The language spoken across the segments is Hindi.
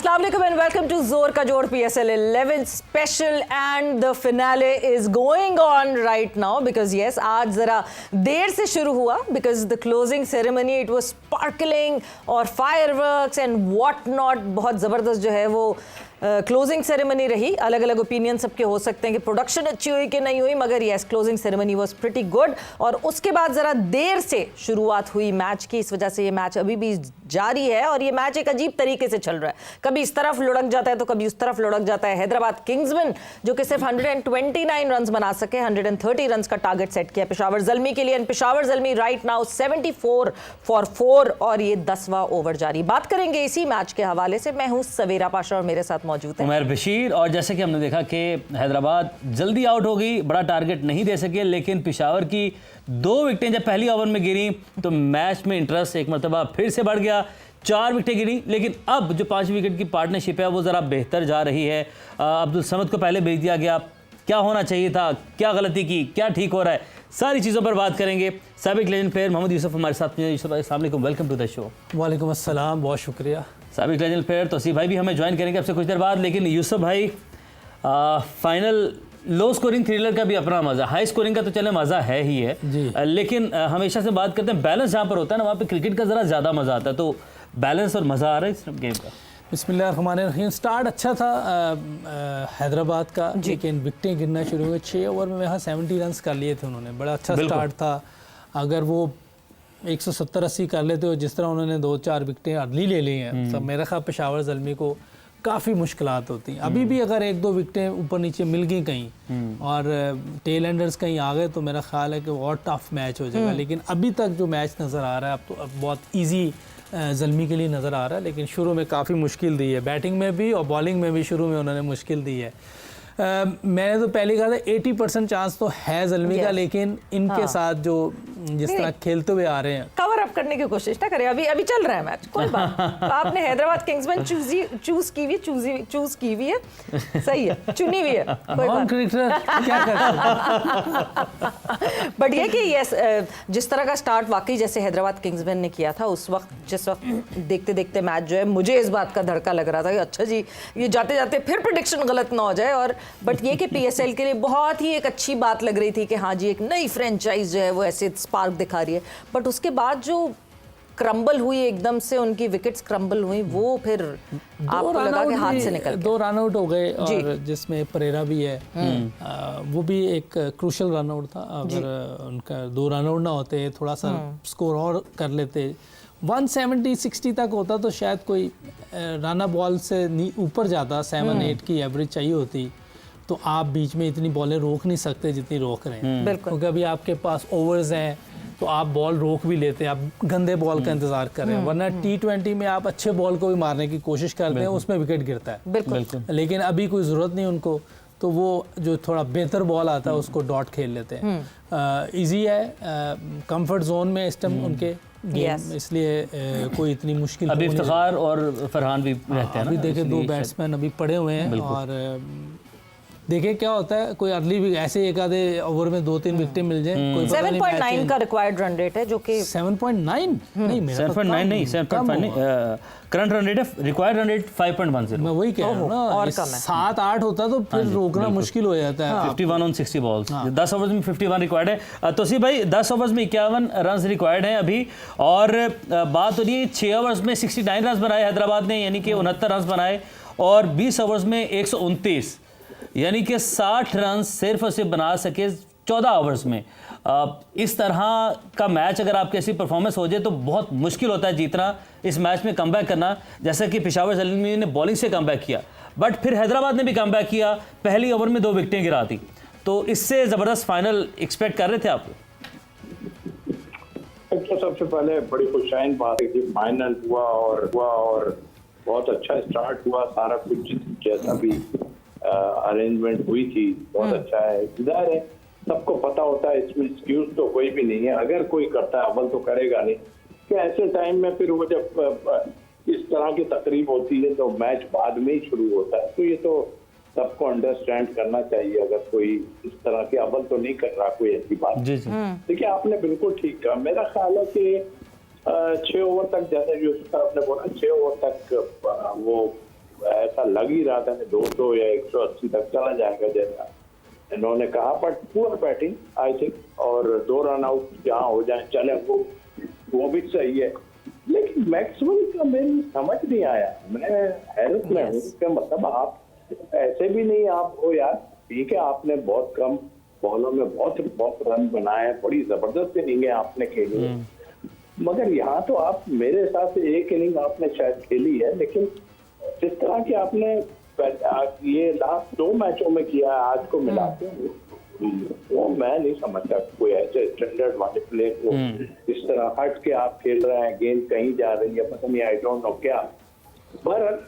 Assalamu alaikum and welcome to Zor Ka Jod PSL 11 special, and the finale is going on right now because yes, आज ज़रा देर से शुरू हुआ because the closing ceremony it was sparkling और fireworks and what not, बहुत ज़बरदस्त जो है वो क्लोजिंग सेरेमनी रही। अलग अलग ओपिनियन सबके हो सकते हैं कि प्रोडक्शन अच्छी हुई कि नहीं हुई, मगर yes closing ceremony was pretty good. और उसके बाद ज़रा देर से शुरुआत हुई मैच की, इस वजह से ये मैच अभी भी जारी है और ये मैच एक अजीब तरीके से चल रहा है। कभी इस तरफ लुढ़क जाता है तो कभी उस तरफ लुढ़क जाता है। हैदराबाद किंग्समैन जो कि सिर्फ 129 रन बना सके, 130 रन का टारगेट सेट किया पेशावर ज़ल्मी के लिए। Peshawar Zalmi right now 74 for 4 और ये 10वां ओवर जारी। बात करेंगे इसी मैच के हवाले से। मैं हूँ सवेरा पाशा और मेरे साथ मौजूद है उमर बशीर। और जैसे कि हमने देखा कि हैदराबाद जल्दी आउट हो गई, बड़ा टारगेट नहीं दे सके, लेकिन पेशावर की 2 विकेटें जब पहली ओवर में गिरी तो मैच में इंटरेस्ट एक मरतबा फिर से बढ़ गया। 4 विकेटें गिरी, लेकिन अब जो 5 विकेट की पार्टनरशिप है वो ज़रा बेहतर जा रही है। अब्दुल समद को पहले भेज दिया गया, क्या होना चाहिए था, क्या गलती की, क्या ठीक हो रहा है, सारी चीज़ों पर बात करेंगे। साबिक लेजेंड प्लेयर मोहम्मद यूसुफ हमारे साथ हैं। यूसुफ भाई अस्सलाम वालेकुम, वेलकम टू द शो। वालेकुम अस्सलाम, बहुत शुक्रिया। साबिक लेजेंड प्लेयर तौसीफ भाई भी हमें ज्वाइन करेंगे आपसे कुछ देर बाद। लेकिन यूसुफ भाई, फाइनल लो स्कोरिंग थ्रिलर का भी अपना मज़ा, हाई स्कोरिंग का तो चले मज़ा है ही है जी। लेकिन हमेशा से बात करते हैं बैलेंस जहाँ पर होता है ना वहाँ पे क्रिकेट का ज़रा ज़्यादा मज़ा आता है। तो बैलेंस और मज़ा आ रहा है इस गेम का? बिस्मिल्लाहिर्रहमानिर्रहीम। स्टार्ट अच्छा था हैदराबाद का, लेकिन विकटें गिरना शुरू हुए। 6 ओवर में वहाँ 70 रन कर लिए थे उन्होंने, बड़ा अच्छा स्टार्ट था। अगर वो 170-80 कर लेते हो, जिस तरह उन्होंने 2-4 विकटें अर्ली ले ली हैं, तो मेरा ख्याल पेशावर ज़ल्मी को काफ़ी मुश्किलात होती। अभी भी अगर 1-2 विकटें ऊपर नीचे मिल गई कहीं और टेल एंडर्स कहीं आ गए तो मेरा ख्याल है कि और टफ मैच हो जाएगा। लेकिन अभी तक जो मैच नज़र आ रहा है अब बहुत ईजी ज़ल्मी के लिए नज़र आ रहा है, लेकिन शुरू में काफ़ी मुश्किल दी है, बैटिंग में भी और बॉलिंग में भी शुरू में उन्होंने मुश्किल दी है। मैंने तो पहले कहा था 80% चांस तो है ज़ल्मी का, लेकिन इनके साथ जो जिस तरह खेलते हुए आ रहे हैं, कवर अप करने की कोशिश ना करें। अभी चल रहा है मैच, कोई बात तो आपने हैदराबाद किंग्समैन चूज की हुई है, सही है, चुनी हुई है, कोई बात क्रिकेटर क्या कर बट ये कि यस जिस तरह का स्टार्ट वाकई जैसे हैदराबाद किंग्समैन ने किया था उस वक्त, जिस वक्त देखते देखते मैच जो है मुझे इस बात का धड़का लग रहा था कि अच्छा जी ये जाते जाते फिर प्रेडिक्शन गलत ना हो जाए। और बट ये कि पीएसएल के लिए बहुत ही एक अच्छी बात लग रही थी कि हाँ जी एक नई फ्रेंचाइज जो है वो ऐसे स्पार्क दिखा रही है। बट उसके बाद जो क्रम्बल हुई, एकदम से उनकी विकेट्स क्रम्बल हुई, वो फिर आपको लगा कि हाथ से निकल गए। 2 रन आउट हो गए और जिसमें परेरा भी है, वो भी एक क्रूशल रन आउट था। अगर उनका 2 रन आउट ना होते, थोड़ा सा स्कोर और कर लेते, 170-60 तक होता तो शायद कोई राना बॉल से ऊपर जाता, 7-8 की एवरेज चाहिए होती। तो आप बीच में इतनी बॉलें रोक नहीं सकते जितनी रोक रहे हैं, क्योंकि अभी आपके पास ओवर्स हैं तो आप बॉल रोक भी लेते हैं, आप गंदे बॉल का इंतजार कर रहे हैं। वरना T20 में आप अच्छे बॉल को भी मारने की कोशिश करते हैं, उसमें विकेट गिरता है। बिल्कुल। लेकिन अभी कोई ज़रूरत नहीं उनको, तो वो जो थोड़ा बेहतर बॉल आता है उसको डॉट खेल लेते हैं। इजी है, कंफर्ट जोन में इस टाइम उनके गेम, इसलिए कोई इतनी मुश्किल अभी इफ्तिखार और फरहान भी रहते हैं। अभी देखे 2 बैट्समैन अभी पड़े हुए हैं और देखिए क्या होता है। कोई अर्ली भी ऐसे एक आधे ओवर में 2-3 विकेटें मिल जाए, कोई 7.9 का रिक्वायर्ड रन रेट है, जो कि 7.9 नहीं, मेरा 7.9 नहीं, 7.5 नहीं, करंट रन रेट है, रिक्वायर्ड रन रेट 5.10। मैं वही कह रहा हूँ ना, और कम है। 7-8 होता तो फिर रोकना मुश्किल हो जाता है। 51 ऑन 60 बॉल्स, 10 ओवर्स में 51 रिक्वायर्ड है। तौसीफ भाई 10 ओवर्स में 51 रन रिक्वायर्ड हैं अभी। और बात हो रही है 6 ओवर्स में 69 रन बनाए हैदराबाद ने, यानी कि 69 रन बनाए, और 20 ओवर्स में 129, यानी कि 60 रन सिर्फ उसे बना सके 14 ओवर्स में। इस तरह का मैच अगर आपकी ऐसी परफॉर्मेंस हो जाए तो बहुत मुश्किल होता है जीतना, इस मैच में कमबैक करना। जैसा कि पेशावर ज़ल्मी ने बॉलिंग से कमबैक किया, बट फिर हैदराबाद ने भी कमबैक किया, पहली ओवर में 2 विकेटें गिरा दी। तो इससे ज़बरदस्त फाइनल एक्सपेक्ट कर रहे थे आप? तो सबसे पहले बड़ी खुशाइन बात है कि फाइनल हुआ और बहुत अच्छा स्टार्ट हुआ, सारा कुछ जैसा भी अरेंजमेंट हुई थी बहुत अच्छा है। इधर है सबको पता होता है, इसमें एक्सक्यूज तो कोई भी नहीं है। अगर कोई करता है अव्वल तो करेगा नहीं, कि ऐसे टाइम में फिर वो जब इस तरह की तकरीब होती है तो मैच बाद में ही शुरू होता है। तो ये तो सबको अंडरस्टैंड करना चाहिए। अगर कोई इस तरह के अव्वल तो नहीं कर रहा कोई ऐसी बात। देखिए आपने बिल्कुल ठीक कहा। मेरा ख्याल है कि 6 ओवर तक, जैसे यूसुफ साहब ने बोला, 6 ओवर तक वो ऐसा लग ही रहा था कि 200 या 180 तक चला जाएगा जैसा इन्होंने कहा, but poor batting I think, और 2 रन आउट जहाँ हो जाए चले वो भी सही है। लेकिन मैक्सवेल का मेरी समझ नहीं आया, मैं हैरत में हूँ कि मतलब आप ऐसे भी नहीं आप हो यार, ठीक है आपने बहुत कम बॉलों में बहुत रन बनाए, बड़ी जबरदस्त इनिंग आपने खेली है, मगर यहाँ तो आप मेरे हिसाब से एक इनिंग आपने शायद खेली है, लेकिन जिस तरह की आपने ये लास्ट 2 मैचों में किया है आज को मिलाते वो मैं नहीं समझता कोई ऐसे स्टैंडर्ड वाले प्लेयर को इस तरह हट के आप खेल रहे हैं, गेंद कहीं जा रही है, पता नहीं आई डोंट नो क्या, पर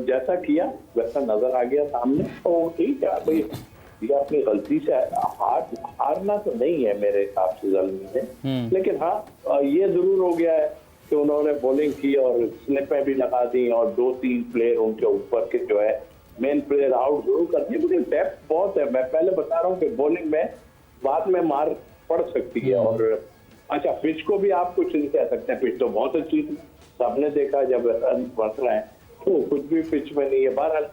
जैसा किया वैसा नजर आ गया सामने, तो ठीक है भाई, ये अपनी गलती से हारना तो नहीं है मेरे हिसाब से ज़ल्मी ने, लेकिन हाँ ये जरूर हो गया है कि उन्होंने बॉलिंग की और स्लिपें भी लगा दी और 2-3 प्लेयर उनके ऊपर के जो है मेन प्लेयर आउट जरूर कर दिए, लेकिन डेप्थ बहुत है। मैं पहले बता रहा हूँ कि बॉलिंग में बाद में मार पड़ सकती है, और अच्छा पिच को भी आप कुछ नहीं कह सकते, पिच तो बहुत अच्छी थी, सबने देखा जब रन बन रहे हैं तो कुछ भी पिच में नहीं है। बहरहाल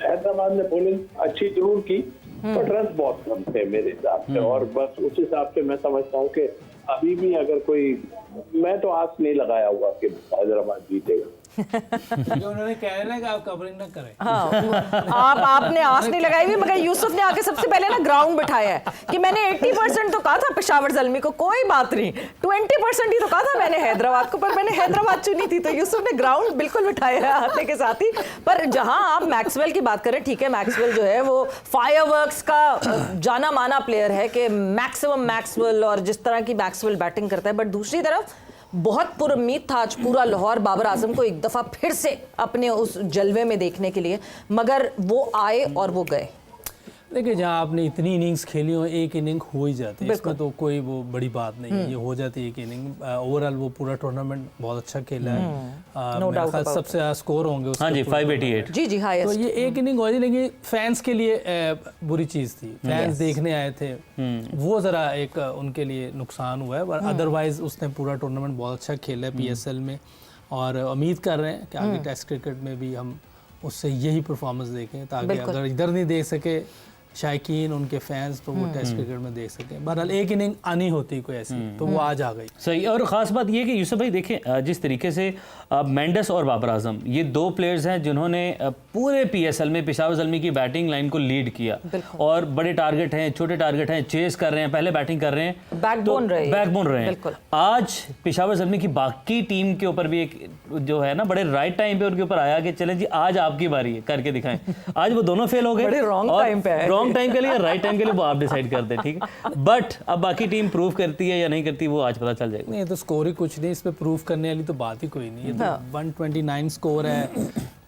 हैदराबाद ने बॉलिंग अच्छी जरूर की, बट रन बहुत कम थे मेरे हिसाब से, और बस उस हिसाब से मैं समझता हूँ कि अभी भी अगर कोई, मैं तो आस नहीं लगाया हुआ कि हैदराबाद जीतेगा। उन्होंने कहा ना कि आप कवरिंग ना करें। हाँ, आपने आस नहीं लगाई हुई, मगर यूसुफ ने आके सबसे पहले ना ग्राउंड बिठाया है कि मैंने 80% तो कहा था पेशावर ज़ल्मी को, कोई बात नहीं 20% ही तो कहा था मैंने हैदराबाद को, पर मैंने हैदराबाद चुनी थी, तो यूसुफ ने ग्राउंड बिल्कुल बिठाया है आते के साथ ही। पर जहां आप मैक्सवेल की बात करें, ठीक है मैक्सवेल जो है वो फायरवर्क्स का जाना माना प्लेयर है कि मैक्सिमम मैक्सवेल, और जिस तरह की मैक्सवेल बैटिंग करता है, बट दूसरी तरफ बहुत पुरुम्मीद था आज पूरा लाहौर बाबर आजम को एक दफ़ा फिर से अपने उस जलवे में देखने के लिए, मगर वो आए और वो गए। देखिए जहाँ आपने इतनी इनिंग्स खेली हो, एक इनिंग हो ही जाती है, इसमें तो कोई वो बड़ी बात नहीं है, ये हो जाती है एक इनिंग। ओवरऑल वो पूरा टूर्नामेंट बहुत अच्छा खेला है, मेरे ख्याल सबसे ज़्यादा स्कोर होंगे उसके, हाँ जी 588 जी जी हाईएस्ट। तो ये एक इनिंग हो, लेकिन फैंस के लिए बुरी चीज़ थी, फैंस देखने आए थे, वो ज़रा एक उनके लिए नुकसान हुआ है, पर अदरवाइज उसने पूरा टूर्नामेंट बहुत अच्छा खेला है PSL में, और उम्मीद कर रहे हैं कि आगे टेस्ट क्रिकेट में भी हम उससे यही परफॉर्मेंस देखें, ताकि अगर इधर नहीं देख सके शायकीन उनके फैंस, तो वो टेस्ट क्रिकेट में देख सकें। बहरहाल एक इनिंग आनी होती कोई ऐसी, तो वो आज आ गई। सही, और ख़ास बात ये कि यूसुफ भाई देखें जिस तरीके से मेंडिस और बाबर आजम ये 2 प्लेयर्स हैं जिन्होंने पूरे PSL में पेशावर ज़ल्मी की बैटिंग लाइन को लीड किया, और बड़े टारगेट हैं, छोटे टारगेट हैं, चेस कर रहे हैं, पहले बैटिंग कर रहे हैं, बैकबोन रहे हैं। आज पेशावर ज़ल्मी की बाकी टीम के ऊपर भी एक जो है ना बड़े राइट टाइम पे उनके ऊपर आया कि चलें जी आज आपकी बारी है, करके दिखाएं। आज वो दोनों फेल हो गए, रॉन्ग टाइम के लिए, राइट टाइम के लिए वो आप डिसाइड कर दें, ठीक है, बट अब बाकी टीम प्रूव करती है या नहीं करती वो आज पता चल जाएगा। नहीं तो स्कोर ही कुछ नहीं, इस पे प्रूव करने वाली तो बात ही कोई नहीं है। तो 129 स्कोर है,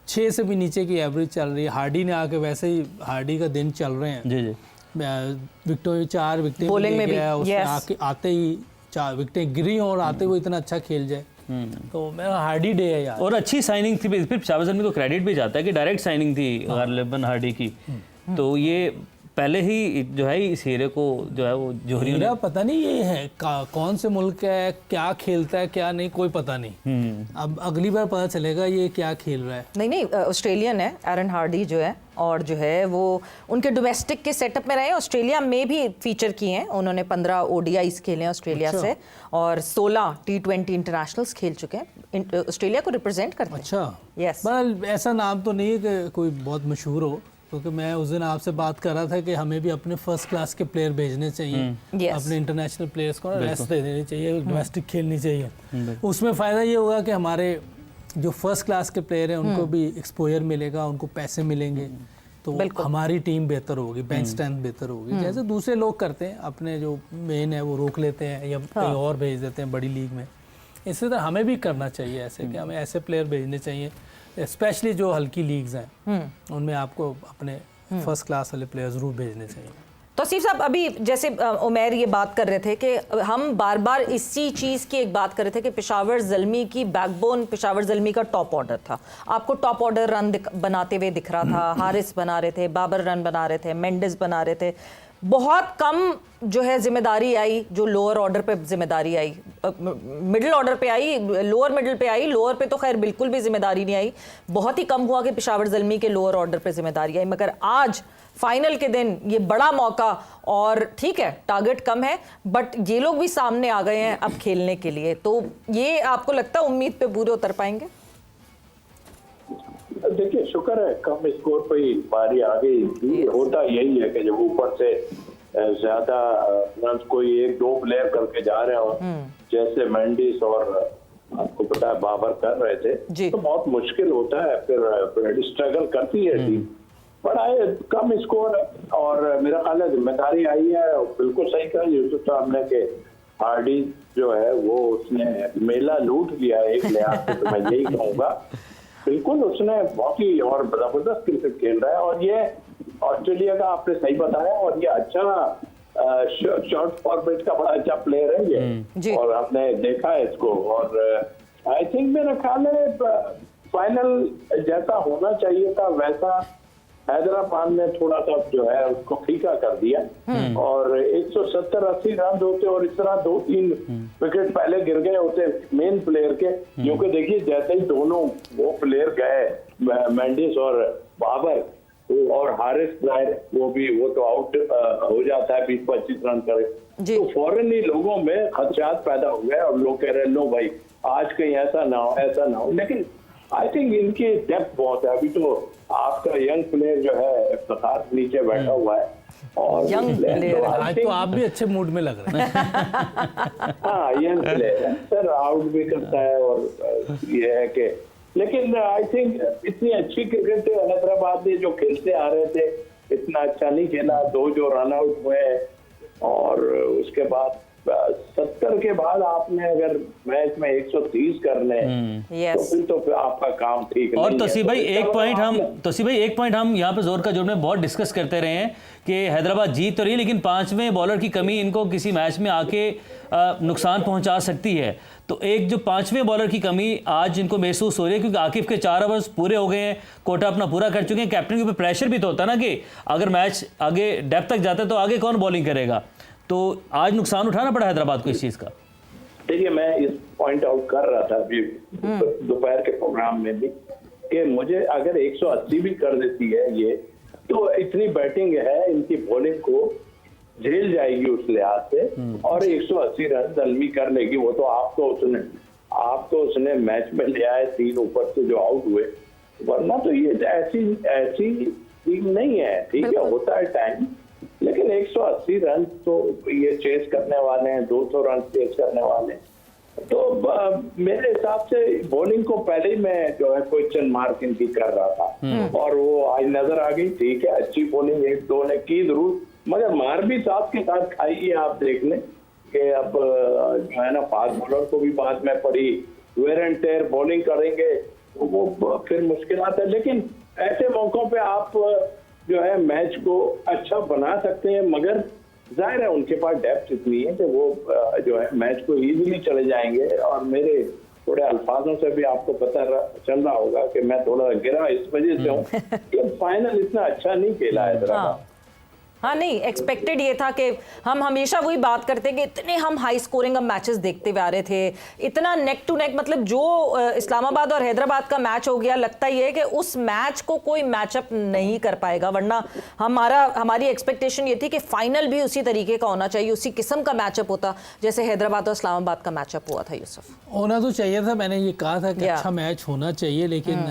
6 से भी नीचे की एवरेज चल रही है। हार्डी ने आके, वैसे ही हार्डी का दिन चल रहे हैं, जी जी, विकेटों 4 विकेटें बॉलिंग में भी उसने आते ही 4 विकेटें गिरी और आते हुए इतना अच्छा खेल जाए, तो मेरा हार्डी डे है यार। और अच्छी साइनिंग थी, फिर पेशावर ज़ल्मी को क्रेडिट भी जाता है कि डायरेक्ट साइनिंग थी गालिबन हार्डी की, तो ये पहले ही जो है इस हीरे को जो है वो जोहरी हीरा पता नहीं ये है कौन से मुल्क है, क्या खेलता है क्या नहीं, कोई पता नहीं। अब अगली बार पता चलेगा ये क्या खेल रहा है। नहीं ऑस्ट्रेलियन है एरन हार्डी जो है, और जो है वो उनके डोमेस्टिक के सेटअप में रहे, ऑस्ट्रेलिया में भी फीचर किए हैं उन्होंने, 15 ODIs खेले हैं ऑस्ट्रेलिया से, और 16 T20 इंटरनेशनल्स खेल चुके हैं, ऑस्ट्रेलिया को रिप्रेजेंट करते हैं। अच्छा, यस, ऐसा नाम तो नहीं है कि कोई बहुत मशहूर हो, क्योंकि मैं उस दिन आपसे बात कर रहा था कि हमें भी अपने फर्स्ट क्लास के प्लेयर भेजने चाहिए, अपने इंटरनेशनल प्लेयर्स को रेस्ट दे देनी चाहिए, डोमेस्टिक खेलनी चाहिए। उसमें फ़ायदा ये होगा कि हमारे जो फर्स्ट क्लास के प्लेयर हैं उनको भी एक्सपोजर मिलेगा, उनको पैसे मिलेंगे, तो हमारी टीम बेहतर होगी, बेंच स्ट्रेंथ बेहतर होगी। जैसे दूसरे लोग करते हैं, अपने जो मेन है वो रोक लेते हैं या कहीं और भेज देते हैं बड़ी लीग में, इसी तरह हमें भी करना चाहिए ऐसे, कि हमें ऐसे प्लेयर भेजने चाहिए, स्पेशली जो हल्की लीग्स हैं उनमें आपको अपने फर्स्ट क्लास वाले प्लेयर ज़रूर भेजने चाहिए। तौसीफ साहब, अभी जैसे उमैर ये बात कर रहे थे कि हम बार बार इसी चीज़ की एक बात कर रहे थे कि पेशावर ज़ल्मी की बैकबोन, पेशावर ज़ल्मी का टॉप ऑर्डर था, आपको टॉप ऑर्डर रन बनाते हुए दिख रहा था, हारिस बना रहे थे, बाबर रन बना रहे थे, मेंडिस बना रहे थे, बहुत कम जो है जिम्मेदारी आई, जो लोअर ऑर्डर पे जिम्मेदारी आई, मिडिल ऑर्डर पे आई, लोअर मिडिल पे आई, लोअर पे तो खैर बिल्कुल भी जिम्मेदारी नहीं आई। बहुत ही कम हुआ कि पेशावर ज़ल्मी के लोअर ऑर्डर पे जिम्मेदारी आई, मगर आज फाइनल के दिन ये बड़ा मौका, और ठीक है टारगेट कम है बट ये लोग भी सामने आ गए हैं अब खेलने के लिए, तो ये आपको लगता है उम्मीद पे पूरे उतर पाएंगे? देखिए शुक्र है कम स्कोर पे ही बारी आ गई थी। होता यही है कि जब ऊपर से ज्यादा रन कोई एक दो प्लेयर करके जा रहे हो, जैसे मेंडिस और आपको पता है बाबर कर रहे थे, तो बहुत मुश्किल होता है, फिर स्ट्रगल करती है टीम। बड़ा कम स्कोर है और मेरा ख्याल है जिम्मेदारी आई है। बिल्कुल सही कहा यूसुफ साहब ने कि हार्डी जो है वो उसने मेला लूट लिया एक लिहाज से, तो मैं यही कहूँगा। बिल्कुल उसने बहुत ही और जबरदस्त क्रिकेट खेल रहा है, और ये ऑस्ट्रेलिया का आपने सही बताया, और ये अच्छा शॉर्ट फॉर्मेट का बड़ा अच्छा प्लेयर है ये, और आपने देखा है इसको। और आई थिंक मेरा ख्याल है फाइनल जैसा होना चाहिए था वैसा हैदराबाद ने थोड़ा सा जो है उसको फीका कर दिया, और 170-80 रन होते और इस तरह 2-3 विकेट पहले गिर गए होते मेन प्लेयर के, क्योंकि देखिए जैसे ही दोनों वो प्लेयर गए मेंडिस और बाबर और हारिस वो तो आउट हो जाता है 20-25 रन करे, तो फौरन ही लोगों में खदशात पैदा हो गए और लोग कह रहे लो भाई आज कहीं ऐसा ना हो ऐसा ना हो। लेकिन आई थिंक इनकी डेप्थ बहुत है। अभी तो आपका यंग प्लेयर जो है इफ्तिखार नीचे बैठा हुआ है, और यंग प्लेयर आज तो आप भी अच्छे मूड में लग रहे हैं। हाँ यंग प्लेयर है सर, आउट भी करता है, और ये है कि लेकिन आई थिंक इतनी अच्छी क्रिकेट हैदराबाद ने जो खेलते आ रहे थे इतना अच्छा नहीं खेला। 2 जो रन आउट हुए, और उसके बाद 70 के बाद आपने अगर मैच में 130 करने तो फिर आपका काम ठीक नहीं। और तोसी भाई एक पॉइंट हम यहाँ पे जोर का जोड़ में बहुत डिस्कस करते रहे हैं कि हैदराबाद जीत तो रही है, लेकिन 5वें बॉलर की कमी इनको किसी मैच में आके नुकसान पहुंचा सकती है। तो एक जो 5वें बॉलर की कमी आज इनको महसूस हो रही है, क्योंकि आकिफ के 4 ओवर्स पूरे हो गए हैं, कोटा अपना पूरा कर चुके हैं। कैप्टन के ऊपर प्रेशर भी तो होता ना कि अगर मैच आगे डेप्थ तक जाता है तो आगे कौन बॉलिंग करेगा, तो आज नुकसान उठाना पड़ा हैदराबाद को इस चीज का। देखिए मैं इस पॉइंट आउट कर रहा था अभी दोपहर के प्रोग्राम में भी कि मुझे अगर 180 भी कर देती है ये, तो इतनी बैटिंग है इनकी, बॉलिंग को झेल जाएगी उस लिहाज से, और 180 रन जल्दी कर लेगी। वो तो आप तो उसने मैच में ले आए 3 ऊपर से जो आउट हुए, वरना तो ये ऐसी टीम नहीं है। ठीक है होता है टाइम, लेकिन 180 रन तो ये चेस करने वाले हैं, 200 रन चेस करने वाले हैं, तो मेरे हिसाब से बॉलिंग को पहले ही मैं जो है क्वेश्चन मार्क इनकी कर रहा था, और वो आज नजर आ गई। ठीक है अच्छी बॉलिंग 1-2 ने की जरूर, मगर मार भी साथ के साथ खाई है। आप देख लें कि अब जो है ना फास्ट बॉलर को भी बाद में पड़ी, वेयर एंड टेयर बॉलिंग करेंगे वो फिर मुश्किल आता है। लेकिन ऐसे मौकों पे आप जो है मैच को अच्छा बना सकते हैं, मगर जाहिर है उनके पास डेप्थ इतनी है कि वो जो है मैच को इजीली चले जाएंगे। और मेरे थोड़े अल्फाजों से भी आपको पता चल रहा होगा कि मैं थोड़ा गिरा इस वजह से हूँ कि फाइनल इतना अच्छा नहीं खेला हैदराबाद। हाँ नहीं एक्सपेक्टेड ये था कि हम हमेशा वही बात करते कि इतने हम हाई स्कोरिंग अब मैचेस देखते हुए आ रहे थे, इतना नेक टू नेक, मतलब जो इस्लामाबाद और हैदराबाद का मैच हो गया, लगता ही है कि उस मैच को कोई मैचअप नहीं कर पाएगा। वरना हमारी एक्सपेक्टेशन ये थी कि फाइनल भी उसी तरीके का होना चाहिए, उसी किस्म का मैचअप होता जैसे हैदराबाद और इस्लामाबाद का मैचअप हुआ था। यूसुफ होना तो चाहिए था, मैंने ये कहा था कि अच्छा मैच होना चाहिए, लेकिन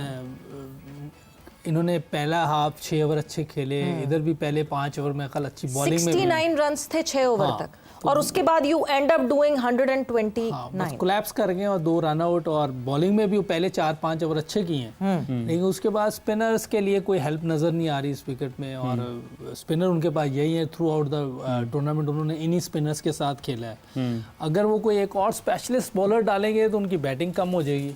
इन्होंने पहला हाफ 6 ओवर अच्छे खेले, इधर भी पहले 5 ओवर में कल अच्छी बॉलिंग में 69 रन्स थे 6 ओवर तक, और उसके बाद you and up doing 129। Collapse कर गए और 2 रन आउट, और बॉलिंग में भी वो पहले 4-5 ओवर अच्छे किए हैं, लेकिन उसके बाद स्पिनर्स के लिए कोई हेल्प नजर नहीं आ रही इस विकेट में। और स्पिनर उनके पास यही है, थ्रू आउट द टूर्नामेंट उन्होंने इन्हीं स्पिनर्स के साथ खेला है। अगर वो कोई एक और स्पेशलिस्ट बॉलर डालेंगे तो उनकी बैटिंग कम हो जाएगी।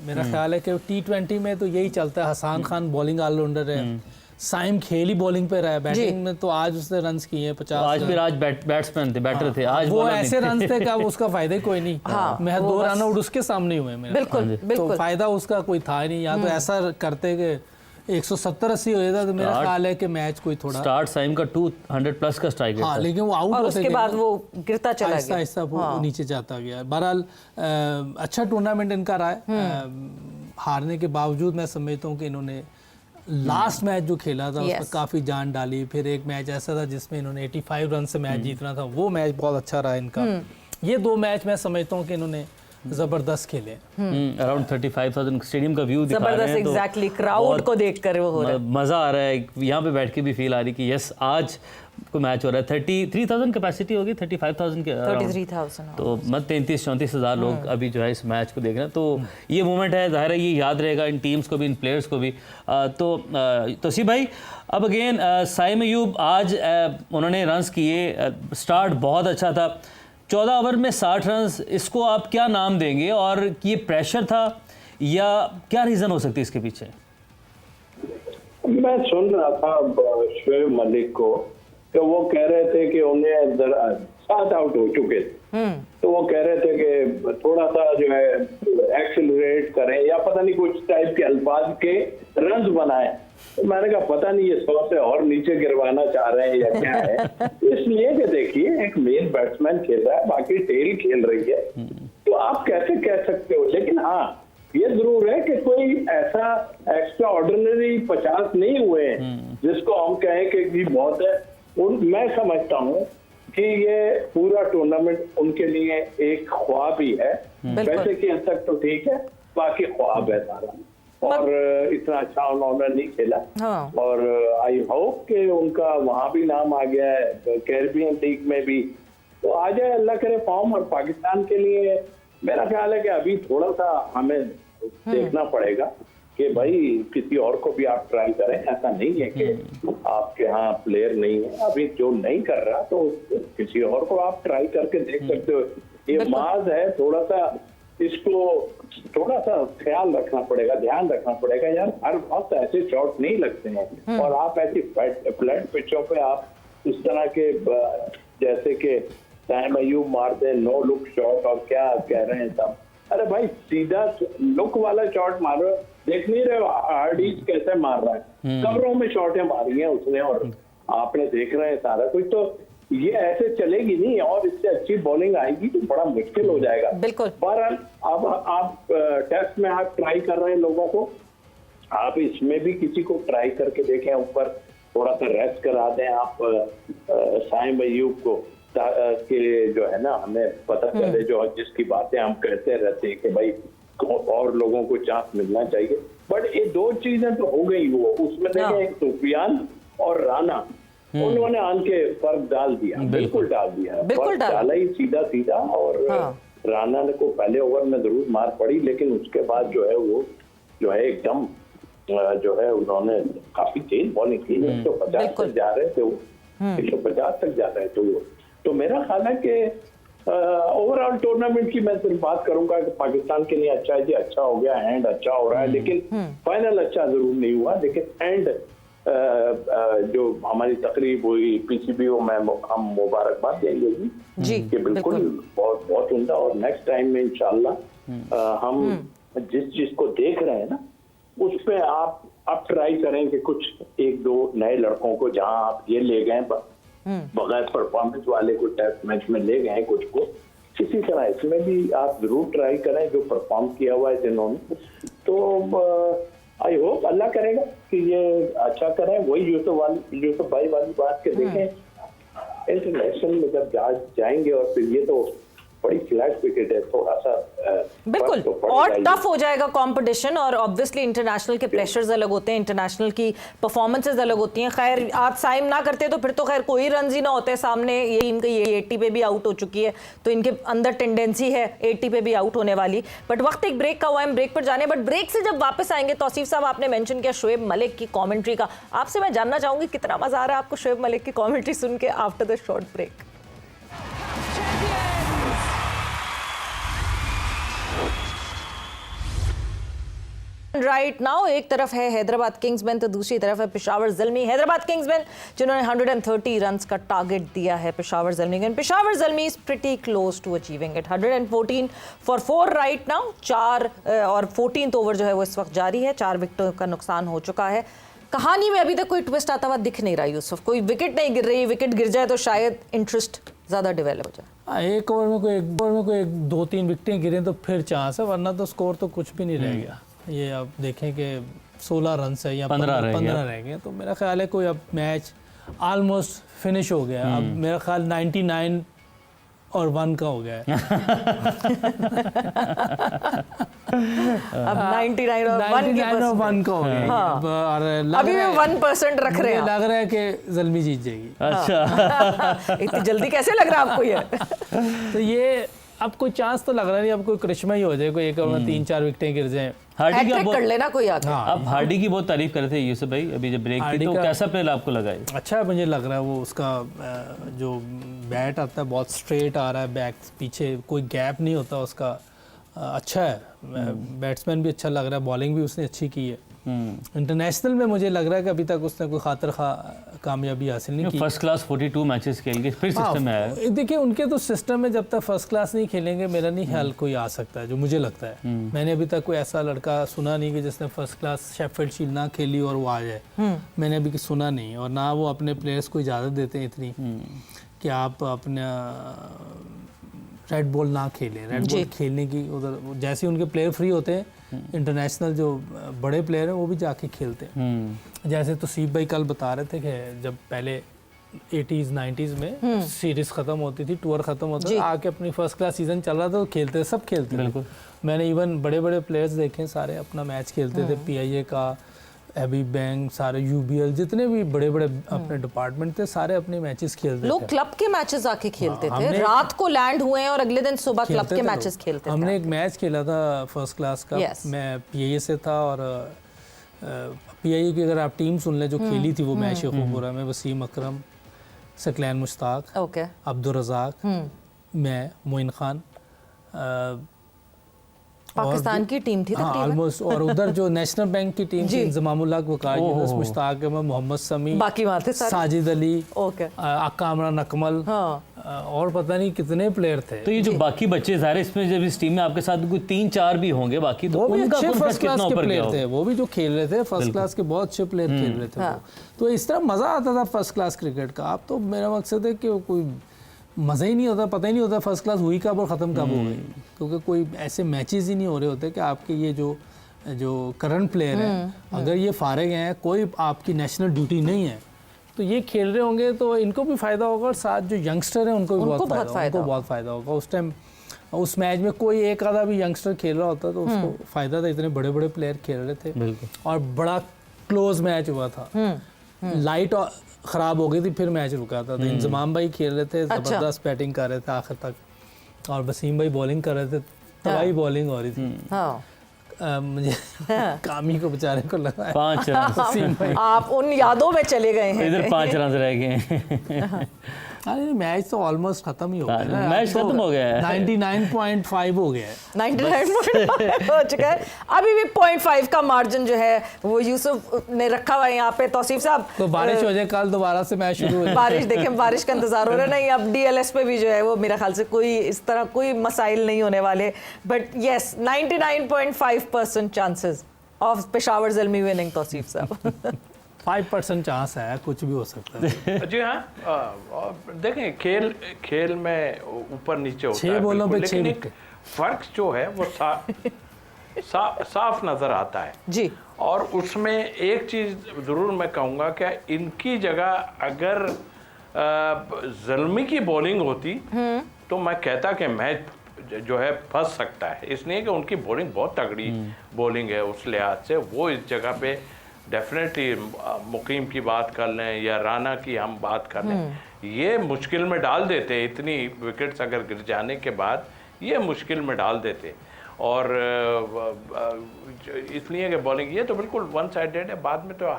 मेरा ख्याल है कि T20 में तो यही चलता है। हसान खान बॉलिंग ऑलराउंडर है, साइम खेली बॉलिंग पे रहा है, बैटिंग में तो आज उसने रन्स किए हैं 50। आज बैट्समैन थे, बैटर थे, आज वो ऐसे रन थे कि उसका फायदा ही कोई नहीं। मैं 2 रन आउट उसके सामने हुए मेरे, बिल्कुल तो फायदा उसका कोई था नहीं। या तो ऐसा करते कि 170-80 हो जाता तो मेरा Start- ख्याल है कि मैच कोई थोड़ा, स्टार्ट साइम का 200 प्लस का स्ट्राइक रेट हाँ, था। लेकिन वो आउट और होते उसके गए बाद ना, वो गिरता चला आहिस्ता गया। आहिस्ता वो नीचे जाता गया। बहरहाल अच्छा टूर्नामेंट इनका रहा है। हारने के बावजूद मैं समझता हूँ कि इन्होंने लास्ट मैच जो खेला था उसमें Yes. काफ़ी जान डाली। फिर एक मैच ऐसा था जिसमें इन्होंने 85 रन से मैच जीतना था, वो मैच बहुत अच्छा रहा इनका। ये 2 मैच मैं समझता हूँ कि इन्होंने ज़बरदस्त खेले। अराउंड 35,000 स्टेडियम का व्यू दिखा रहे जबरदस्त, हैं तो एग्जैक्टली क्राउड बहुत को देखकर वो हो रहा है। मज़ा आ रहा है। यहाँ पे बैठ के भी फील आ रही कि यस आज को मैच हो रहा है। 33,000 कैपेसिटी होगी, 35,000 के around। 33,000 तो मत 33-34 हज़ार लोग अभी जो है इस मैच को देख रहे हैं। तो ये मोमेंट है, ज़ाहिर है ये याद रहेगा इन टीम्स को भी, इन प्लेयर्स को भी। तोसीफ भाई, अब अगेन साइम अयूब आज उन्होंने रन्स किए, स्टार्ट बहुत अच्छा था, 14 ओवर में 60 रन्स, इसको आप क्या नाम देंगे? और ये प्रेशर था या क्या रीज़न हो सकती है इसके पीछे? मैं सुन रहा था शोएब मलिक को कि वो कह रहे थे कि उन्हें 7 आउट हो चुके थे, तो वो कह रहे थे कि थोड़ा सा जो है एक्सेलरेट करें या पता नहीं कुछ टाइप के अल्फाज के रन्स बनाए। तो मैंने कहा पता नहीं ये 100 से और नीचे गिरवाना चाह रहे हैं या क्या है। इसलिए कि देखिए एक मेन बैट्समैन खेल रहा है, बाकी टेल खेल रही है, तो आप कैसे कह सकते हो। लेकिन हाँ ये जरूर है कि कोई ऐसा एक्स्ट्रा ऑर्डिनरी 50 नहीं हुए हैं जिसको हम कहें कि भी बहुत है। मैं समझता हूँ कि ये पूरा टूर्नामेंट उनके लिए एक ख्वाब ही है। वैसे कि हद तक तो ठीक है, बाकी ख्वाब है सारा, और इतना अच्छा उन्होंने नहीं खेला। हाँ। और आई होप कि उनका वहां भी नाम आ गया है, कैरिबियन लीग में भी, तो आ जाए अल्लाह करे फॉर्म। और पाकिस्तान के लिए मेरा ख्याल है कि अभी थोड़ा सा हमें देखना पड़ेगा कि भाई किसी और को भी आप ट्राई करें। ऐसा नहीं है कि आपके यहाँ प्लेयर नहीं है, अभी जो नहीं कर रहा तो किसी और को आप ट्राई करके देख सकते हो। ये माज है, थोड़ा सा इसको थोड़ा सा ख्याल रखना पड़ेगा, ध्यान रखना पड़ेगा यार। हर वक्त ऐसे शॉट नहीं लगते हैं, और आप ऐसी फ्लैट पिचों पे आप इस तरह के जैसे कि साइम अयूब मारते हैं नो लुक शॉट, और क्या कह रहे हैं सब। अरे भाई सीधा लुक वाला शॉट मारो, देख नहीं रहे हार्डीज कैसे मार रहा है, कमरों में शॉटें मारी हैं उसने, और आपने देख रहे हैं सारा कुछ। तो ये ऐसे चलेगी नहीं, और इससे अच्छी बॉलिंग आएगी तो बड़ा मुश्किल हो जाएगा। बिल्कुल। बहरहाल अब आप टेस्ट में आप ट्राई कर रहे हैं लोगों को, आप इसमें भी किसी को ट्राई करके देखें, ऊपर थोड़ा सा रेस्ट करा दें आप साइम अयूब को, कि जो है ना हमें पता चले जो जिसकी बातें हम कहते रहते हैं कि भाई और लोगों को चांस मिलना चाहिए। बट ये 2 चीजें तो हो गई, वो उसमें देखें एक सुफियान और राना, उन्होंने आन के फर्क डाल दिया, बिल्कुल डाल दिया, बिल्कुल डाला ही सीधा सीधा। और राना को पहले ओवर में जरूर मार पड़ी, लेकिन उसके बाद जो है वो जो है एकदम जो है उन्होंने काफी तेज बॉलिंग की, 150 तक जा रहे थे वो, 150 तक जा रहे थे वो। तो मेरा ख्याल है कि ओवरऑल टूर्नामेंट की मैं सिर्फ बात करूंगा कि पाकिस्तान के लिए अच्छा है जी, अच्छा हो गया, एंड अच्छा हो रहा है, लेकिन फाइनल अच्छा जरूर नहीं हुआ, लेकिन एंड जो हमारी तकरीब हुई पीसीबी में हम मुबारकबाद देंगे जी कि बिल्कुल बहुत बहुत उम्दा। और नेक्स्ट टाइम में इंशाल्लाह हम जिस चीज को देख रहे हैं ना उस पे आप ट्राई करें कि कुछ 1-2 नए लड़कों को, जहां आप ये ले गए बगैर परफॉर्मेंस वाले को टेस्ट मैच में ले गए कुछ को, इसी तरह इसमें भी आप जरूर ट्राई करें जो परफॉर्म किया हुआ है जिन्होंने। तो आई होप अल्लाह करेगा कि ये अच्छा करें। वही यूसुफ भाई वाली बात के देखें इंटरनेशनल में जब जाएंगे, और फिर ये तो बड़ी फ्लैट विकेट है, थोड़ा सा बिल्कुल और टफ हो जाएगा कंपटीशन, और ऑब्वियसली इंटरनेशनल के प्रेशर्स अलग होते हैं, इंटरनेशनल की परफॉर्मेंसेस अलग होती हैं। खैर आज साइम ना करते तो फिर तो खैर कोई रन ही ना होते सामने। ये इनका ये 80 पे भी आउट हो चुकी है, तो इनके अंदर टेंडेंसी है 80 पे भी आउट होने वाली। बट वक्त एक ब्रेक का हुआ, हम ब्रेक पर जाने, बट ब्रेक से जब वापस आएंगे तौसीफ साहब आपने मेंशन किया शोएब मलिक की कॉमेंट्री का, आपसे मैं जानना चाहूंगी कितना मजा आ रहा है आपको शोएब मलिक की कॉमेंट्री सुन के after the short break. Right now एक तरफ है हैदराबाद किंग्समैन तो दूसरी तरफ है पेशावर ज़ल्मी। हैदराबाद किंग्समैन जिन्होंने 130 रन्स का टारगेट दिया है पेशावर ज़ल्मी को। Peshawar Zalmi is pretty close to achieving it. 114 for 4 right now. 4 और 14th ओवर जो है वो इस वक्त जारी है। 4 विकेटों का नुकसान हो चुका है। कहानी में अभी तक कोई ट्विस्ट आता हुआ दिख नहीं रहा यूसुफ। कोई विकेट नहीं गिर रही, विकेट गिर जाए तो शायद इंटरेस्ट ज़्यादा डेवलप हो जाए। एक ओवर में कोई 2-3 विकेटें गिरें तो फिर चांस है, वरना तो स्कोर तो कुछ भी नहीं रह गया। ये आप देखें कि 16 रन है या 15 रह गए, तो मेरा ख्याल है कोई अब मैच ऑलमोस्ट फिनिश हो गया। अब मेरा ख्याल 99 और 1 का हो गया है। अब 99 और 1 का हो गया। और अभी भी 1% रख रहे हैं। लग रहा है कि ज़ल्मी जीत जाएगी। अच्छा इतनी जल्दी कैसे लग रहा है आपको ये? तो ये अब कोई चांस तो लग रहा नहीं, अब कोई करिश्मा ही हो जाए, कोई एक ओवर में 3-4 विकेटें गिर जाएं। हार्डी का कर लेना कोई आके। आप हार्डी की बहुत तारीफ कर रहे थे यूसुफ भाई अभी जब ब्रेक थी, तो कैसा प्लेयर आपको लगा है? अच्छा मुझे लग रहा है वो उसका जो बैट आता है बहुत स्ट्रेट आ रहा है, बैक पीछे कोई गैप नहीं होता उसका। अच्छा है, बैट्समैन भी अच्छा लग रहा है, बॉलिंग भी उसने अच्छी की है। इंटरनेशनल में मुझे लग रहा है कि अभी तक उसने कोई खातिर कामयाबी हासिल नहीं की। फर्स्ट क्लास 42 मैचेस खेल के फिर सिस्टम में आया। देखिए उनके तो सिस्टम में जब तक फर्स्ट क्लास नहीं खेलेंगे मेरा नहीं ख्याल कोई आ सकता है, जो मुझे लगता है। मैंने अभी तक कोई ऐसा लड़का सुना नहीं कि जिसने फर्स्ट क्लास शेफील्ड शील्ड ना खेली और वो आ जाए। मैंने अभी सुना नहीं, और ना वो अपने प्लेयर्स को इजाज़त देते हैं इतनी कि आप अपना रेड बॉल ना खेलें। रेड बॉल खेलने की उधर जैसे उनके प्लेयर फ्री होते हैं, इंटरनेशनल जो बड़े प्लेयर हैं वो भी जाके खेलते हैं। जैसे तो सीप भाई कल बता रहे थे कि जब पहले 80s 90s में सीरीज खत्म होती थी, टूर खत्म होता था, आके अपनी फर्स्ट क्लास सीजन चल रहा था तो खेलते, सब खेलते थे। मैंने इवन बड़े बड़े प्लेयर्स देखे, सारे अपना मैच खेलते थे। PIA का, एबी बैंक, सारे UBL, जितने भी बड़े बड़े अपने डिपार्टमेंट थे सारे अपने मैचेस खेलते थे। लोग क्लब के मैचेस आके खेलते थे, रात को लैंड हुए और अगले दिन सुबह क्लब के मैचेस खेलते थे। हमने एक मैच खेला था फर्स्ट क्लास का, मैं PIA से था, और PIA की अगर आप टीम सुन लें जो खेली थी वो मैच शेखुपुरा में, वसीम अकरम, सकलैन मुश्ताक, अब्दुल रज़ाक, मैं, मोइन खान, पाकिस्तान की टीम थी ऑलमोस्ट। और उधर जो नेशनल बैंक की टीम थी, इंजमामुल हक, वकार यूनुस, मुश्ताक अहमद, मोहम्मद समी, बाकी वहाँ थे साजिद अली, कामरान अकमल, और पता नहीं कितने प्लेयर थे। तो ये जो बाकी बच्चे ज़ाहिर इसमें जब इस टीम में आपके साथ कोई 3-4 भी होंगे बाकी, तो उनका फर्स्ट क्लास के प्लेयर थे, वो भी जो खेल रहे थे फर्स्ट क्लास के बहुत अच्छे प्लेयर खेल रहे थे। तो इस तरह मज़ा आता था फर्स्ट क्लास क्रिकेट का। अब तो मेरा मकसद है कि कोई मज़ा ही नहीं होता, पता ही नहीं होता फर्स्ट क्लास हुई कब और ख़त्म कब हो गई, क्योंकि कोई ऐसे मैचेस ही नहीं हो रहे होते कि आपके ये जो करंट प्लेयर हैं अगर ये फारिग हैं, कोई आपकी नेशनल ड्यूटी नहीं है, तो ये खेल रहे होंगे तो इनको भी फ़ायदा होगा, और साथ जो यंगस्टर हैं उनको भी बहुत फ़ायदा होगा। उस टाइम उस मैच में कोई एक आधा भी यंगस्टर खेल रहा होता तो उसको फ़ायदा था, इतने बड़े बड़े प्लेयर खेल रहे थे और बड़ा क्लोज मैच हुआ था। लाइट ख़राब हो गई थी, फिर मैच रुका था। तो इंजमाम भाई खेल रहे थे, ज़बरदस्त बैटिंग कर रहे थे आखिर तक, और वसीम भाई बॉलिंग कर रहे थे, तबाही बॉलिंग हो रही थी। मुझे कामी को बेचारे को लगा 5 रन। आप उन यादों में चले गए हैं। इधर 5 रन रह गए। अरे मैच तो ऑलमोस्ट खत्म ही हो गया ना, मैच खत्म हो गया है, 99.5 हो गया है, 99.5 हो चुका है। अभी भी 0.5 का मार्जिन जो है वो यूसुफ ने रखा हुआ है यहाँ पे। तौसीफ साहब, तो बारिश हो जाए कल दोबारा से मैच शुरू हो जाए। बारिश देखें, बारिश का इंतजार हो रहा है। नहीं, अब DLS पे भी जो है वो मेरा ख्याल से कोई इस तरह कोई मसाइल नहीं होने वाले। But yes, 99.5% chances of Peshawar Zalmi winning. Tauseef साहब 5% चांस है, कुछ भी हो सकता है। जी हाँ, देखें खेल में ऊपर नीचे होता है, 6 बॉलों पे 6 लेकिन फर्क जो है वो साफ नजर आता है जी। और उसमें एक चीज जरूर मैं कहूँगा कि इनकी जगह अगर ज़ल्मी की बॉलिंग होती तो मैं कहता कि मैच जो है फंस सकता है, इसलिए कि उनकी बॉलिंग बहुत तगड़ी बॉलिंग है। उस लिहाज से वो इस जगह पे डेफिनेटली मुकीम की बात कर लें या राना की हम बात कर लें, ये मुश्किल में डाल देते। इतनी विकेट्स अगर गिर जाने के बाद ये मुश्किल में डाल देते, और इसलिए कि बॉलिंग ये तो बिल्कुल वन साइडेड है। बाद में तो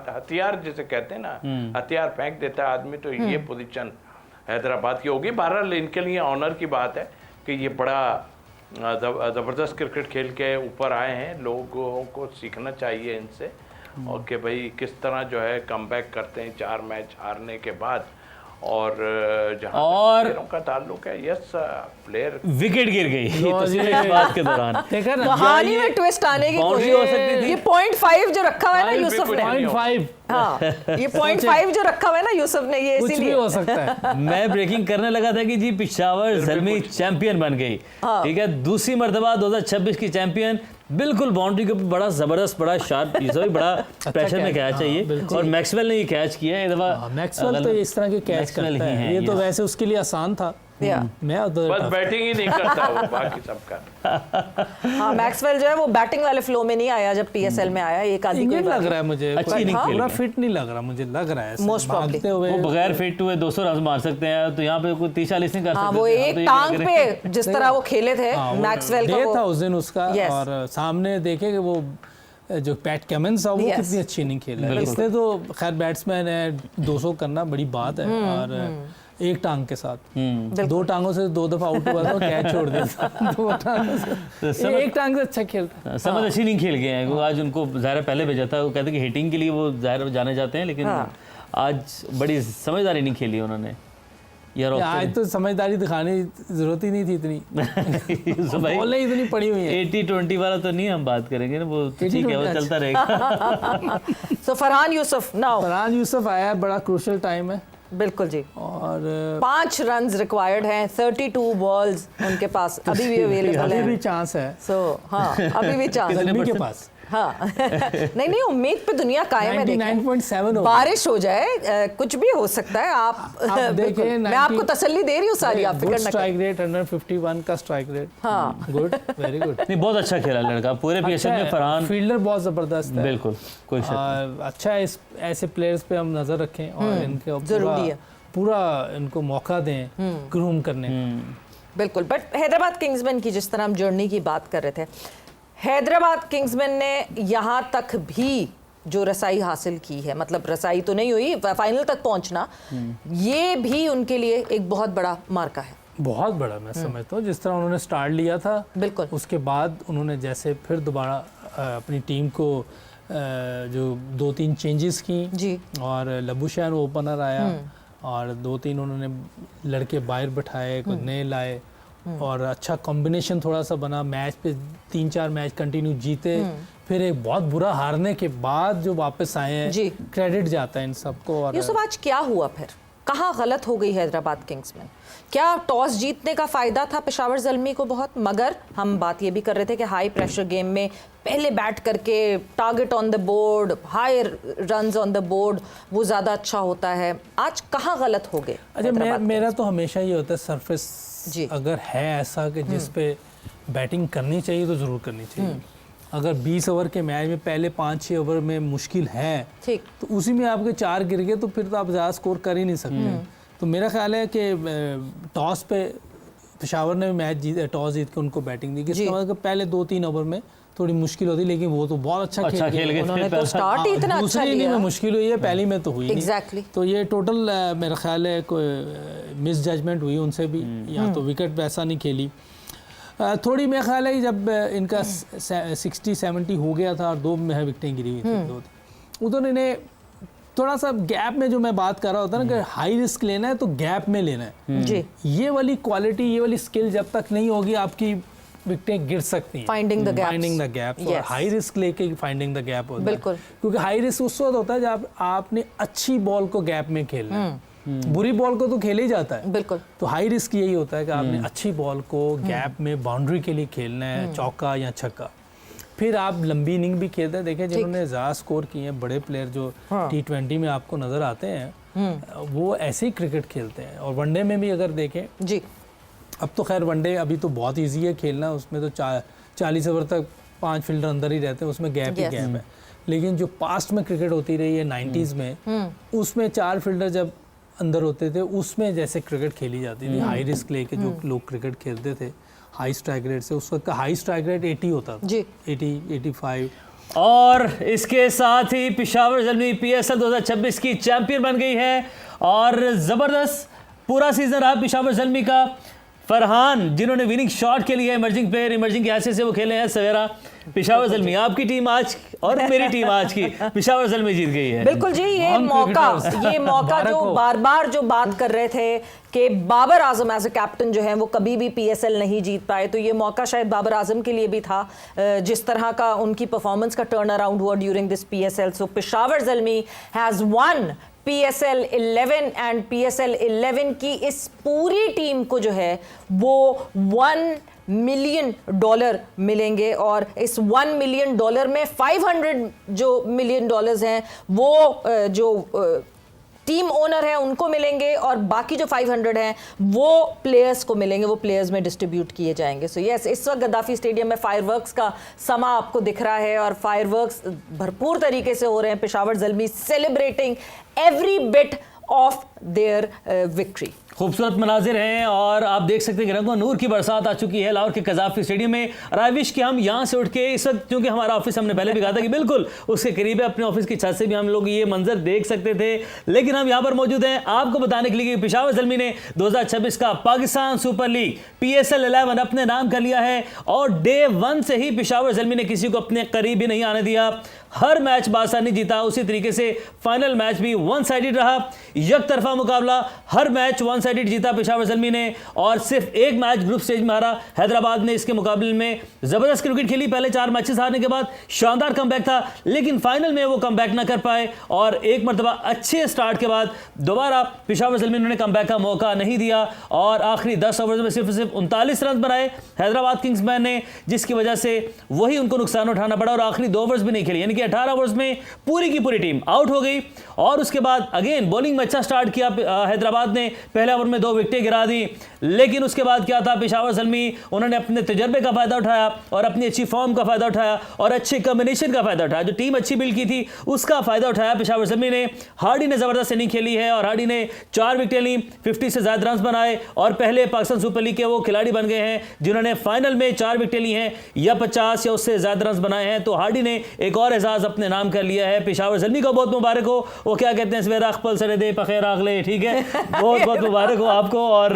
हथियार जिसे कहते हैं ना, हथियार फेंक देता है आदमी, तो ये पोजीशन हैदराबाद की होगी। बहरहाल इनके लिए ऑनर की बात है कि ये बड़ा ज़बरदस्त क्रिकेट खेल के ऊपर आए हैं। लोगों को सीखना चाहिए इनसे, और कि भाई किस तरह जो है कमबैक करते हैं 4 मैच हारने के बाद। और जहाँ और प्लेयरों का ताल्लुक है, यस प्लेयर विकेट गिर गई इस बात के दौरान। देखा ना, कहानी में ट्विस्ट आने की boundary हो सकती थी। ये 0.5 जो रखा हुआ है ना Five भी यूसुफ कुछ ने, नहीं। 0.5 हाँ ये 0.5 जो रखा हुआ है ना यूसुफ ने, ये कुछ भी इसीलिए हो सकता है। मैं ब्रेकिंग करने लगा था कि जी पिशावर ज़ल्मी चैंपियन बन गई, ठीक है, दूसरी मर्तबा 2026 की चैंपियन, बिल्कुल बाउंड्री के ऊपर बड़ा जबरदस्त, बड़ा शार्प, ये सभी बड़ा प्रेशर में कैच चाहिए, और मैक्सवेल ने ये कैच किया है दफा। मैक्सवेल तो इस तरह के कैच मैक्सवेल करता ही है, हैं ये तो ये। वैसे उसके लिए आसान था। या मैं तो बस बैटिंग ही नहीं करता वो, बाकी सब कर। हाँ मैक्सवेल जो है वो बैटिंग वाले फ्लो में नहीं आया जब पीएसएल में आया, एक आधी कोई इंजन बात लग रहा है मुझे, अच्छी इनिंग खेल पूरा रहे हैं। फिट नहीं लग रहा, मुझे लग रहा है ऐसे Most probably। भागते हुए। वो बगैर फिट हुए 200 रन मार सकते हैं, तो यहाँ पे कोई 30-40 नहीं कर सकते। हाँ वो थे। एक तो ये टांग क्या करें? पे जिस तरह वो खेले थे हाँ, वो मैक्सवेल का डे वो था उस दिन उसका। Yes। और सामने देखे कि वो जो पैट कमिंस था वो Yes। कितनी अच्छी इनिंग खेल रहा है। इसलिए तो खैर बैट्समैन है, 200 करना बड़ी बात है। और एक टांग के साथ 2 टांगों से 2 दफा आउट हुआ तो कैच छोड़ दिया था। 2 टांगों से एक टांग से अच्छा खेलता है। समझ अच्छी नहीं खेल गए हैं वो। आज उनको ज़ाहिर पहले भेजा था, वो कहते कि हिटिंग के लिए वो ज़ाहिर जाने जाते हैं, लेकिन आज बड़ी समझदारी नहीं खेली उन्होंने यार। आज तो समझदारी दिखाने की जरूरत ही नहीं थी इतनी, बॉलें इतनी पड़ी हुई हैं। 80-20 वाला तो नहीं हम बात करेंगे ना, वो तो ठीक है, वो चलता रहेगा। सो फरहान यूसुफ नाउ, फरहान यूसुफ आया, बड़ा क्रूशियल टाइम है। बिल्कुल जी। और 5 रन रिक्वायर्ड हैं, 32 बॉल्स उनके पास अभी भी अवेलेबल अभी भी है। चांस है सो हाँ अभी भी चांस ज़ल्मी के पास। हाँ नहीं उम्मीद पे दुनिया कायम है। देखिए 99.7 हो बारिश हो जाए, कुछ भी हो सकता है। आप देखें, बिल्कुल, मैं आपको तसल्ली दे रही हूँ सारी, आप फिक्र ना करें। स्ट्राइक रेट 151 का स्ट्राइक रेट। हाँ गुड, वेरी गुड। नहीं, बहुत अच्छा खेला लड़का पूरे पीएसएल में। फरहान फील्डर बहुत जबरदस्त है। बिल्कुल कोई शक नहीं। और अच्छा है, इस ऐसे प्लेयर्स पे हम नजर रखें और इनके जरूरी है। पूरा इनको मौका दें ग्रूम करने का। बिल्कुल। बट हैदराबाद किंग्समैन की जिस तरह हम जर्नी की बात कर रहे थे, हैदराबाद किंग्समैन ने यहाँ तक भी जो रसाई हासिल की है, मतलब रसाई तो नहीं हुई, फाइनल तक पहुँचना, ये भी उनके लिए एक बहुत बड़ा मार्का है। बहुत बड़ा मैं समझता हूँ। जिस तरह उन्होंने स्टार्ट लिया था, बिल्कुल उसके बाद उन्होंने जैसे फिर दोबारा अपनी टीम को जो 2-3 चेंजेस की जी। और लबुशैन ओपनर आया और 2-3 उन्होंने लड़के बाहर बैठाए, कुछ नए लाए और अच्छा कॉम्बिनेशन थोड़ा सा बना। मैच पे 3-4 मैच कंटिन्यू जीते, फिर एक बहुत बुरा हारने के बाद जो वापस आए हैं, जी। क्रेडिट जाता है इन सबको। और यूसुफ आज क्या हुआ फिर, कहाँ गलत हो गई हैदराबाद किंग्स में? क्या टॉस जीतने का फ़ायदा था पेशावर ज़ल्मी को बहुत, मगर हम बात ये भी कर रहे थे कि हाई प्रेशर गेम में पहले बैट करके target on the board, high runs on the board, वो ज़्यादा अच्छा होता है। आज कहाँ गलत हो गए? अच्छा, मेरा तो हमेशा ये होता है सरफेस जी। अगर है ऐसा कि जिस पे बैटिंग करनी चाहिए तो ज़रूर करनी चाहिए। अगर 20 ओवर के मैच में पहले 5-6 ओवर में मुश्किल है, ठीक, तो उसी में आपके 4 गिर गए तो फिर तो आप ज़्यादा स्कोर कर ही नहीं सकते। तो मेरा ख्याल है कि टॉस पे पेशावर ने मैच टॉस जीत के उनको बैटिंग दी, जिसका मतलब पहले 2-3 ओवर में थोड़ी मुश्किल होती, लेकिन वो तो बहुत अच्छा खेल गए। उन्होंने तो स्टार्ट ही इतना अच्छा दूसरी इनिंग में किया। मुश्किल हुई है, पहली में तो हुई Exactly। नहीं। तो ये टोटल मेरा ख्याल है कोई मिस जजमेंट हुई उनसे भी, या तो विकेट वैसा नहीं खेली। थोड़ी मेरा ख्याल है कि जब इनका 60-70 हो गया था और 2 विकेटें गिरी हुई थी, उधर इन्हें थोड़ा सा गैप में, जो मैं बात कर रहा होता ना कि हाई रिस्क लेना है तो गैप में लेना है जी। ये वाली क्वालिटी, ये वाली स्किल जब तक नहीं होगी आपकी विकेटें गिर सकती हैं। Finding the gaps. Finding the gap, और हाई रिस्क लेके फाइंडिंग द गैप होता है। बिल्कुल। क्योंकि हाई रिस्क उस वक्त होता है जब आपने अच्छी बॉल को गैप में खेलना है, बुरी बॉल को तो खेल ही जाता है। बिल्कुल। तो हाई रिस्क यही होता है कि आपने अच्छी बॉल को गैप में बाउंड्री के लिए खेलना है, चौका या छक्का, फिर आप लंबी इनिंग भी खेलते हैं। देखें जिन्होंने ज़्यादा स्कोर किए हैं बड़े प्लेयर जो T20 में आपको नज़र आते हैं, वो ऐसे ही क्रिकेट खेलते हैं। और वनडे में भी अगर देखें, जी, अब तो खैर वनडे अभी तो बहुत इजी है खेलना, उसमें तो 40 ओवर तक 5 फील्डर अंदर ही रहते हैं, उसमें गैप ही गैप है। लेकिन जो पास्ट में क्रिकेट होती रही है 90s में, उसमें 4 फील्डर जब अंदर होते थे, उसमें जैसे क्रिकेट खेली जाती थी हाई रिस्क लेके जो लोग क्रिकेट खेलते थे हाई स्ट्राइक रेट से। उस वक्त का हाई स्ट्राइक रेट 80 होता था जी। 80-85। और इसके साथ ही पेशावर ज़ल्मी PSL 2026 की चैंपियन बन गई है और ज़बरदस्त पूरा सीज़न रहा पेशावर ज़ल्मी का। फरहान जिन्होंने विनिंग शॉट के लिए इमर्जिंग प्लेयर, इमर्जिंग के हैसियत से वो खेले हैं सवेरा। पेशावर ज़ल्मी, आपकी टीम आज और मेरी टीम आज की पेशावर ज़ल्मी जीत गई है। बिल्कुल जी, ये मौका जो बार बार जो बात कर रहे थे कि Babar Azam as a captain जो है वो कभी भी PSL नहीं जीत पाए, तो ये मौका शायद बाबर आजम के लिए भी था, जिस तरह का उनकी परफॉर्मेंस का टर्न अराउंड हुआ during this PSL। So Peshawar Zalmi has one PSL 11 and PSL 11 की इस पूरी टीम को जो है वो $1 मिलियन मिलेंगे, और इस $1 मिलियन में 500 जो मिलियन डॉलर्स हैं वो जो टीम ओनर है उनको मिलेंगे, और बाकी जो 500 हैं वो प्लेयर्स को मिलेंगे, वो प्लेयर्स में डिस्ट्रीब्यूट किए जाएंगे। सो यस, इस वक्त गद्दाफी स्टेडियम में फायरवर्क्स का समा आपको दिख रहा है, और फायरवर्क्स भरपूर तरीके से हो रहे हैं। Peshawar Zalmi celebrating every bit of their victory. खूबसूरत मनाजिर हैं और आप देख सकते हैं कि रंगों नूर की बरसात आ चुकी है लाहौर के कज़ाफ़ी स्टेडियम में। और आई विश कि हम यहाँ से उठ के इस वक्त, क्योंकि हमारा ऑफिस हमने पहले भी कहा था कि बिल्कुल उसके करीब है, अपने ऑफिस की छत से भी हम लोग ये मंजर देख सकते थे, लेकिन हम यहाँ पर मौजूद हैं आपको बताने के लिए कि पेशावर ज़ल्मी ने 2026 का पाकिस्तान सुपर लीग PSL 11 अपने नाम कर लिया है, और डे 1 से ही पेशावर ज़ल्मी ने किसी को अपने करीब भी नहीं आने दिया। हर मैच बासानी जीता, उसी तरीके से फाइनल मैच भी वन साइडेड रहा, एक तरफा मुकाबला, हर मैच वन साइडेड जीता पेशावर ज़ल्मी ने, और सिर्फ एक मैच ग्रुप स्टेज में हारा हैदराबाद ने। इसके मुकाबले में ज़बरदस्त क्रिकेट खेली, पहले 4 मैचेस हारने के बाद शानदार कमबैक था, लेकिन फाइनल में वो कमबैक ना कर पाए, और एक मरतबा अच्छे स्टार्ट के बाद दोबारा पेशावर ज़ल्मी ने कमबैक का मौका नहीं दिया, और आखिरी 10 ओवर में सिर्फ 39 रन बनाए हैदराबाद किंग्समैन ने, जिसकी वजह से वही उनको नुकसान उठाना पड़ा, और आखिरी 2 ओवर्स भी नहीं खेली, यानी कि 18 ओवर्स में पूरी की पूरी टीम आउट हो गई। और उसके बाद अगेन बॉलिंग में अच्छा स्टार्ट किया हैदराबाद ने, पहले ओवर में 2 विकेटें गिरा दी, लेकिन उसके बाद क्या था, पेशावर ज़ल्मी उन्होंने अपने तजर्बे का फायदा उठाया, और अपनी अच्छी फॉर्म का फायदा उठाया, और अच्छे कॉम्बिनेशन का फायदा उठाया, जो टीम अच्छी बिल्ड की थी उसका फायदा उठाया पेशावर ज़ल्मी ने। हार्डी ने जबरदस्त इनिंग खेली है, और हार्डी ने 4 विकेटें ली, 50 से ज्यादा रन बनाए, और पहले पाकिस्तान सुपर लीग के वो खिलाड़ी बन गए हैं जिन्होंने फाइनल में 4 विकेटें ली हैं या 50 या उससे ज्यादा रन बनाए हैं। तो हार्डी ने एक और एजाज अपने नाम कर लिया है। पेशावर ज़ल्मी को बहुत मुबारक हो, वो क्या कहते हैं, सवेरा अखपल सरे दे पखेर आगले, ठीक है, बहुत बहुत मुबारक हो आपको, और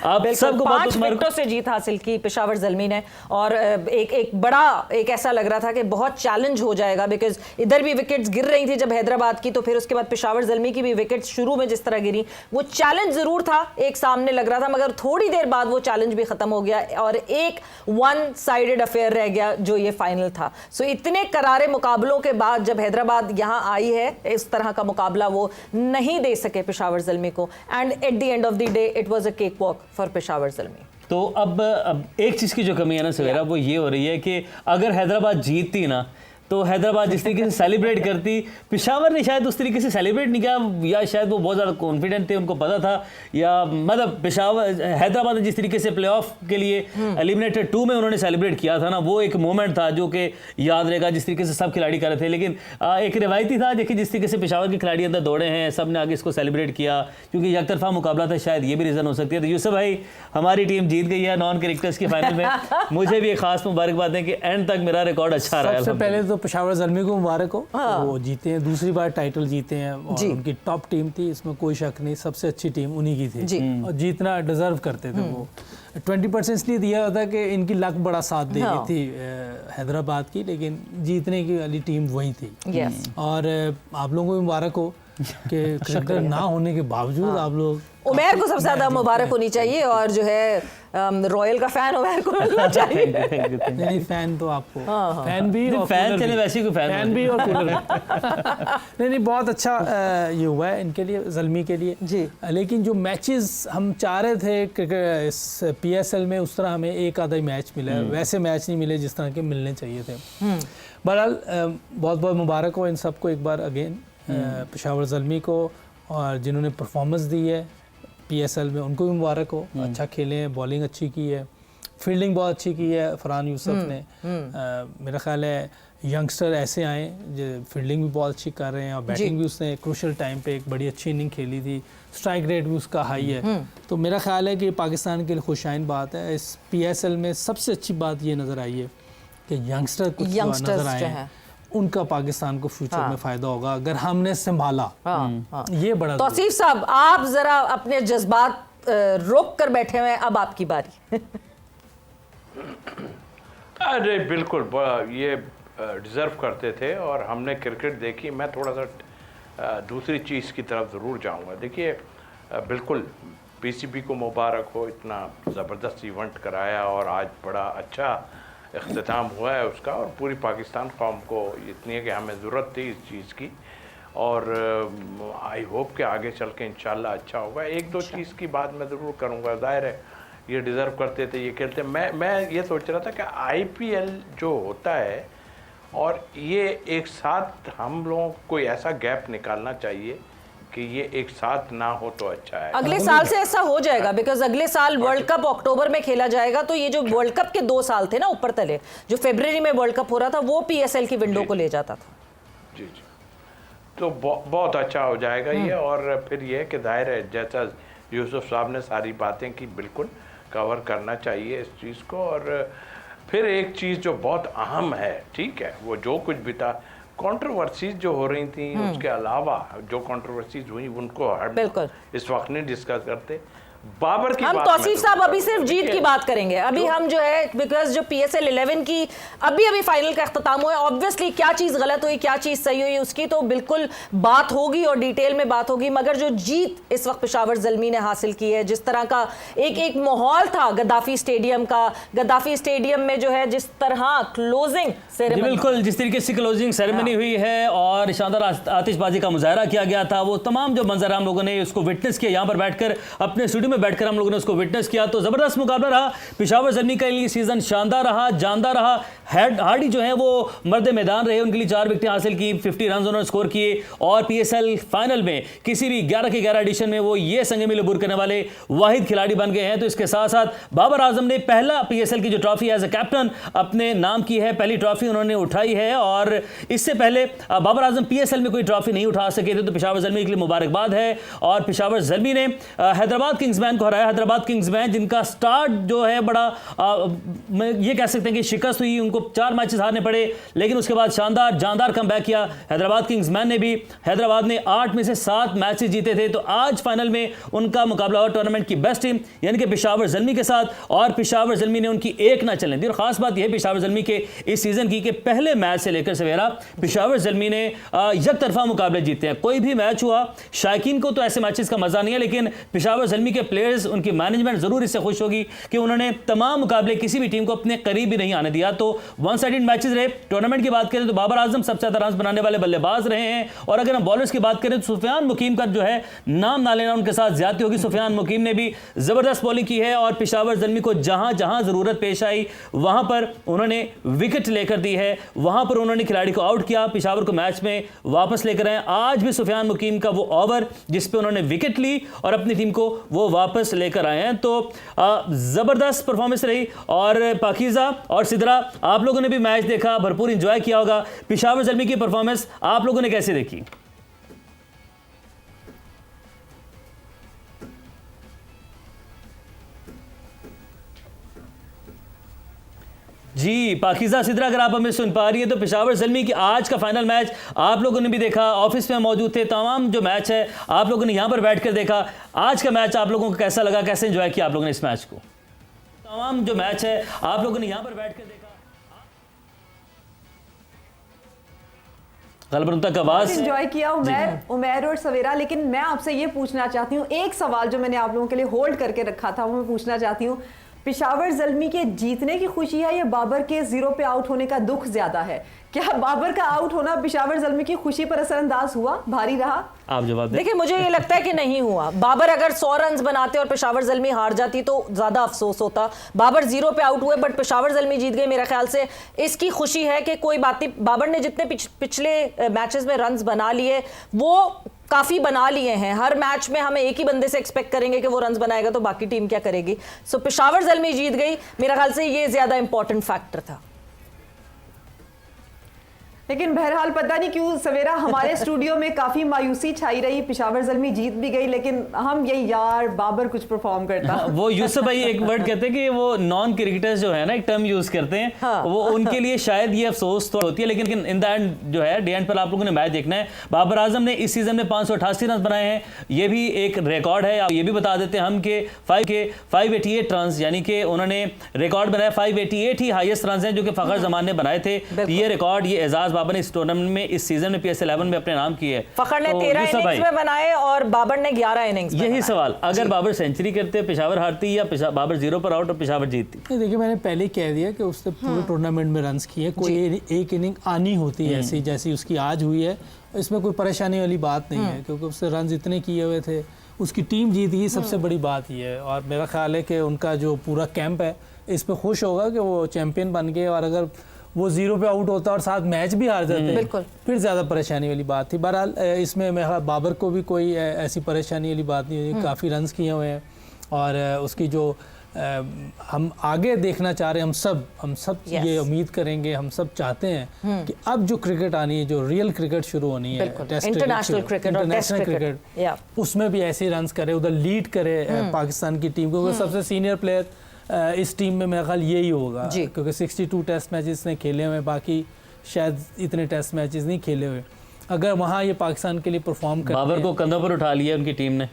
आप सबको 5 विकेटों से जीत हासिल की पेशावर ज़ल्मी ने, और एक बड़ा एक ऐसा लग रहा था कि बहुत चैलेंज हो जाएगा, बिकॉज इधर भी विकेट्स गिर रही थी जब हैदराबाद की, तो फिर उसके बाद पेशावर ज़ल्मी की भी विकेट्स शुरू में जिस तरह गिरी, वो चैलेंज जरूर था, एक सामने लग रहा था, मगर थोड़ी देर बाद वो चैलेंज भी खत्म हो गया, और एक वन साइडेड अफेयर रह गया जो ये फाइनल था। सो इतने करारे मुकाबलों के बाद जब हैदराबाद यहाँ आई है, इस तरह का मुकाबला वो नहीं दे सके पेशावर ज़ल्मी को, and at the end of the day it was a cake walk for Peshawar Zalmi. तो अब एक चीज़ की जो कमी है ना सवेरा, वो ये हो रही है कि अगर हैदराबाद जीतती ना, तो हैदराबाद जिस तरीके से सेलिब्रेट करती, पेशावर ने शायद उस तरीके से सेलिब्रेट नहीं किया, या शायद वो बहुत ज़्यादा कॉन्फिडेंट थे, उनको पता था, या मतलब पेशावर हैदराबाद ने जिस तरीके से प्लेऑफ के लिए एलिमिनेटेड 2 में उन्होंने सेलिब्रेट किया था ना, वो एक मोमेंट था जो कि याद रहेगा, जिस तरीके से सब खिलाड़ी कर रहे थे। लेकिन एक रिवायती था, देखिए जिस तरीके से पेशावर के खिलाड़ी अंदर दौड़े हैं, सब ने आगे इसको सेलिब्रेट किया, क्योंकि एक तरफा मुकाबला था, शायद ये भी रीज़न हो सकती है। तो यूसुफ भाई, हमारी टीम जीत गई है नॉन क्रिकेटर्स की फाइनल में, मुझे भी एक खास मुबारकबाद है कि एंड तक मेरा रिकॉर्ड अच्छा रहा है। सबसे पहले तो पेशावर ज़ल्मी को मुबारक हो, वो जीते हैं, दूसरी बार टाइटल जीते हैं, और उनकी टॉप टीम थी, इसमें कोई शक नहीं, सबसे अच्छी टीम उन्हीं की थी, और जीतना डिजर्व करते थे वो। 20% इसलिए दिया होता है कि इनकी लक बड़ा साथ दे रही थी हैदराबाद की, लेकिन जीतने की वाली टीम वही थी। और आप लोगों को मुबारक हो कि क्रिकेटर ना होने के बावजूद आप लोग, उमैर को सबसे ज्यादा मुबारक होनी चाहिए, और जो है रॉयल का फैन उमैर को मिलना चाहिए। नहीं, फैन तो आपको, फैन भी और फैन चले वैसे ही फैन भी और कूलर भी। नहीं, बहुत अच्छा ये हुआ है इनके लिए, ज़ल्मी के लिए जी। लेकिन जो मैचेस हम चाह रहे थे इस PSL में, उस तरह हमें एक आधा ही मैच मिला है, वैसे मैच नहीं मिले जिस तरह के मिलने चाहिए थे। बहरहाल बहुत बहुत मुबारक हो इन सबको एक बार अगेन, पेशावर ज़ल्मी को, और जिन्होंने परफॉर्मेंस दी है PSL में उनको भी मुबारक हो, अच्छा खेले हैं, बॉलिंग अच्छी की है, फील्डिंग बहुत अच्छी की है फरहान यूसुफ ने। मेरा ख्याल है यंगस्टर ऐसे आए जो फील्डिंग भी बहुत अच्छी कर रहे हैं, और बैटिंग भी उसने क्रूशल टाइम पे एक बड़ी अच्छी इनिंग खेली थी, स्ट्राइक रेट भी उसका हाई है। तो मेरा ख्याल है कि पाकिस्तान के लिए खुशाइन बात है, इस PSL में सबसे अच्छी बात ये नज़र आई है कि यंगस्टर कुछ नज़र आए हैं, उनका पाकिस्तान को फ्यूचर में फायदा होगा अगर हमने संभाला। ये बड़ा तौसीफ साहब, आप जरा अपने जज्बात रोक कर बैठे हुए हैं, अब आपकी बारी। अरे बिल्कुल, बड़ा ये डिज़र्व करते थे और हमने क्रिकेट देखी। मैं थोड़ा सा दूसरी चीज़ की तरफ ज़रूर जाऊंगा। देखिए, बिल्कुल पीसीबी को मुबारक हो, इतना ज़बरदस्त इवेंट कराया और आज बड़ा अच्छा इख्तिताम हुआ है उसका, और पूरी पाकिस्तान कौम को इतनी है कि हमें ज़रूरत थी इस चीज़ की, और आई होप कि आगे चल के इंशाल्लाह अच्छा होगा। एक दो चीज़ की बात मैं ज़रूर करूँगा। ज़ाहिर है ये डिज़र्व करते थे, ये खेलते। मैं ये सोच रहा था कि आईपीएल जो होता है, और ये एक साथ हम लोगों को कोई ऐसा गैप निकालना चाहिए कि ये एक साथ ना हो तो अच्छा है। अगले साल से ऐसा हो जाएगा, बिकॉज अगले साल वर्ल्ड कप अक्टूबर में खेला जाएगा, तो ये जो वर्ल्ड कप के 2 साल थे ना ऊपर तले, जो फरवरी में वर्ल्ड कप हो रहा था, वो पीएसएल की विंडो को ले जाता था। जी जी, तो बहुत अच्छा हो जाएगा ये। और फिर ये है कि जाहिर है जैसा यूसुफ साहब ने सारी बातें की, बिल्कुल कवर करना चाहिए इस चीज़ को। और फिर एक चीज़ जो बहुत अहम है, ठीक है, वो जो कुछ भी था, कंट्रोवर्सीज जो हो रही थी, उसके अलावा जो कंट्रोवर्सीज हुई उनको हम इस वक्त नहीं डिस्कस करते। बाबर की हम तौसीफ साहब अभी सिर्फ जीत की बात करेंगे। अभी हम जो है, बिकॉज जो पीएसएल 11 की अभी फाइनल का अख्ताम हुआ है, ऑब्वियसली क्या चीज गलत हुई क्या चीज सही हुई उसकी तो बिल्कुल बात होगी और डिटेल में बात होगी, मगर जो जीत इस वक्त पेशावर ज़ल्मी ने हासिल की है, जिस तरह का एक माहौल था गद्दाफी स्टेडियम का, गद्दाफी स्टेडियम में जो है जिस तरह क्लोजिंग सेरेमनी, बिल्कुल जिस तरीके से क्लोजिंग सेरेमनी हुई है और शानदार आतिशबाजी का मुजाहरा किया गया था, वो तमाम जो मंजर हम लोगों ने उसको विटनेस किया, यहाँ पर बैठकर अपने स्टूडियो में बैठकर हम लोगों ने उसको विटनेस किया। तो जबरदस्त मुकाबला रहा। पेशावर ज़ल्मी का लिए सीजन शानदार रहा, जानदार रहा। हार्डी जो है वो मर्द मैदान रहे, उनके लिए 4 विकेटें हासिल की, 50 रन उन्होंने स्कोर किए, और पीएसएल फाइनल में किसी भी 11 के 11 एडिशन में वो ये संग मिल अबूर करने वाले वाहिद खिलाड़ी बन गए हैं। तो इसके साथ साथ बाबर आजम ने पहला पीएसएल की जो ट्रॉफी एज ए कैप्टन अपने नाम की है, पहली ट्रॉफी उन्होंने उठाई है, और इससे पहले बाबर आजम पीएसएल में कोई ट्रॉफी नहीं उठा सके थे। तो पेशावर ज़ल्मी के लिए मुबारकबाद है। और पेशावर ज़ल्मी ने हैदराबाद किंग्समैन को हराया। हैदराबाद किंग्समैन जिनका स्टार्ट जो है बड़ा ये कह सकते हैं कि शिकस्त हुई, उनको 4 मैचेस हारने पड़े, लेकिन उसके बाद शानदार जानदार कमबैक किया हैदराबाद किंग्समैन ने भी। हैदराबाद ने 8 में से 7 मैचेस जीते थे। तो आज फाइनल में उनका मुकाबला हुआ टूर्नामेंट की बेस्ट टीम यानी कि पेशावर ज़ल्मी के साथ, और पेशावर ज़ल्मी ने उनकी एक ना चलने दी। और खास बात यह पेशावर ज़ल्मी के इस सीजन की कि पहले मैच से लेकर सवेरा पेशावर ज़ल्मी ने एक तरफा मुकाबले जीते हैं। कोई भी मैच हुआ, शायकीन को तो ऐसे मैचेस का मजा नहीं है, लेकिन पेशावर ज़ल्मी के प्लेयर्स, उनकी मैनेजमेंट जरूर इससे खुश होगी कि उन्होंने तमाम मुकाबले किसी भी टीम को अपने करीब भी नहीं आने दिया। तो 1 साइडेड मैचेस रहे। टूर्नामेंट की बात करें तो बाबर आजम सबसे ज्यादा रन बनाने वाले बल्लेबाज रहे हैं, और अगर हम बॉलर्स की बात करें तो सुफियान मुकीम का जो है नाम ना लेना उनके साथ ज्यादती होगी। सुफियान मुकीम ने भी जबरदस्त बॉलिंग की है, और पेशावर ज़ल्मी को जहां जहां जरूरत पेश आई वहां पर उन्होंने विकेट लेकर दी है, वहां पर उन्होंने खिलाड़ी को आउट किया, पेशावर को मैच में वापस लेकर आए। आज भी सुफियान मुकीम का वो ओवर जिस पे उन्होंने विकेट ली और अपनी टीम को वो वापस लेकर आए हैं। तो जबरदस्त परफॉर्मेंस रही। और पाकीज़ा और सिदरा, आप लोगों ने भी मैच देखा, भरपूर एंजॉय किया होगा। पेशावर ज़ल्मी की परफॉर्मेंस आप लोगों ने कैसे देखी? जी पाकीज़ा सिदरा, अगर आप हमें सुन पा रही है तो पेशावर ज़ल्मी की आज का फाइनल मैच आप लोगों ने भी देखा, ऑफिस में मौजूद थे, तमाम जो मैच है आप लोगों ने यहाँ पर बैठकर देखा। आज का मैच आप लोगों को कैसा लगा, कैसे एंजॉय किया आप लोगों ने इस मैच को? तमाम जो मैच है आप लोगों ने यहाँ पर बैठकर देखा। तक आवाज एंजॉय किया उमैर और सवेरा। लेकिन मैं आपसे ये पूछना चाहती हूँ, एक सवाल जो मैंने आप लोगों के लिए होल्ड करके रखा था वो मैं पूछना चाहती हूँ, पेशावर ज़ल्मी के जीतने की खुशी है या बाबर के 0 पे आउट होने का दुख ज्यादा है? क्या बाबर का आउट होना पेशावर ज़ल्मी की खुशी पर असरअंदाज हुआ, भारी रहा? आप जवाब दें। देखिए मुझे ये लगता है कि नहीं हुआ। बाबर अगर 100 रन बनाते और पेशावर ज़ल्मी हार जाती तो ज्यादा अफसोस होता। बाबर 0 पे आउट हुए बट पेशावर ज़ल्मी जीत गए। मेरे ख्याल से इसकी खुशी है कि कोई बात नहीं, बाबर ने जितने पिछले मैचेस में रन्स बना लिए वो काफी बना लिए हैं। हर मैच में हमें एक ही बंदे से एक्सपेक्ट करेंगे कि वो रन्स बनाएगा तो बाकी टीम क्या करेगी। सो पेशावर ज़ल्मी जीत गई, मेरा ख्याल से ये ज्यादा इंपॉर्टेंट फैक्टर था। लेकिन बहरहाल पता नहीं क्यों सवेरा हमारे स्टूडियो में काफी मायूसी छाई रही। पेशावर ज़ल्मी जीत भी गई, लेकिन हम यही यार बाबर कुछ परफॉर्म करता। वो यूसुफ भाई एक वर्ड कहते हैं कि वो नॉन क्रिकेटर्स जो है ना, एक टर्म यूज करते हैं, वो उनके लिए शायद ये अफसोस तो होती है, लेकिन इन द एंड जो है डे एंड पर आप लोगों ने मैच देखना है। बाबर आजम ने इस सीजन में 588 रन बनाए हैं, ये भी एक रिकॉर्ड है। ये भी बता देते हैं हम कि 588 रन, यानी कि उन्होंने रिकॉर्ड बनाया। 588 ही हाईएस्ट रन हैं जो कि फखर जमान ने बनाए थे। ये रिकॉर्ड, ये एजाज बाबर ने इस टूर्नामेंट में, इस सीजन में PS11 में अपने नाम किए। फखर ने 13 इनिंग्स में बनाए और बाबर ने 11 इनिंग्स। यही सवाल, अगर बाबर सेंचुरी करते पेशावर हारती, या बाबर 0 पर आउट और पेशावर जीतती? देखिए मैंने पहले ही कह दिया कि उसने पूरे टूर्नामेंट में रन्स किए। कोई एक इनिंग आनी होती है ऐसी जैसी उसकी आज हुई है, इसमें कोई परेशानी वाली बात नहीं है, क्योंकि उसने रन्स इतने किए हुए थे, उसकी टीम जीत गई, सबसे बड़ी बात ये है। और मेरा ख्याल है कि उनका जो पूरा कैंप है इस पे खुश होगा कि वो चैंपियन बन गए। और अगर वो 0 पे आउट होता और साथ मैच भी हार जाते फिर ज़्यादा परेशानी वाली बात थी। बहरहाल इसमें मेरा बाबर को भी कोई ऐसी परेशानी वाली बात नहीं हुई, काफ़ी रन्स किए हुए हैं। और उसकी जो हम आगे देखना चाह रहे हैं, हम सब ये उम्मीद करेंगे, हम सब चाहते हैं कि अब जो क्रिकेट आनी है, जो रियल क्रिकेट शुरू होनी है, इंटरनेशनल क्रिकेट, उसमें भी ऐसे रन्स करे, उधर लीड करे पाकिस्तान की टीम को। सबसे सीनियर प्लेयर इस टीम में मेरा ख्याल यही होगा, क्योंकि 62 टेस्ट मैचेस ने खेले हुए, बाकी शायद इतने टेस्ट मैचेस नहीं खेले हुए। अगर वहाँ ये पाकिस्तान के लिए परफॉर्म करते बाबर को कंधों पर उठा लिया उनकी टीम ने,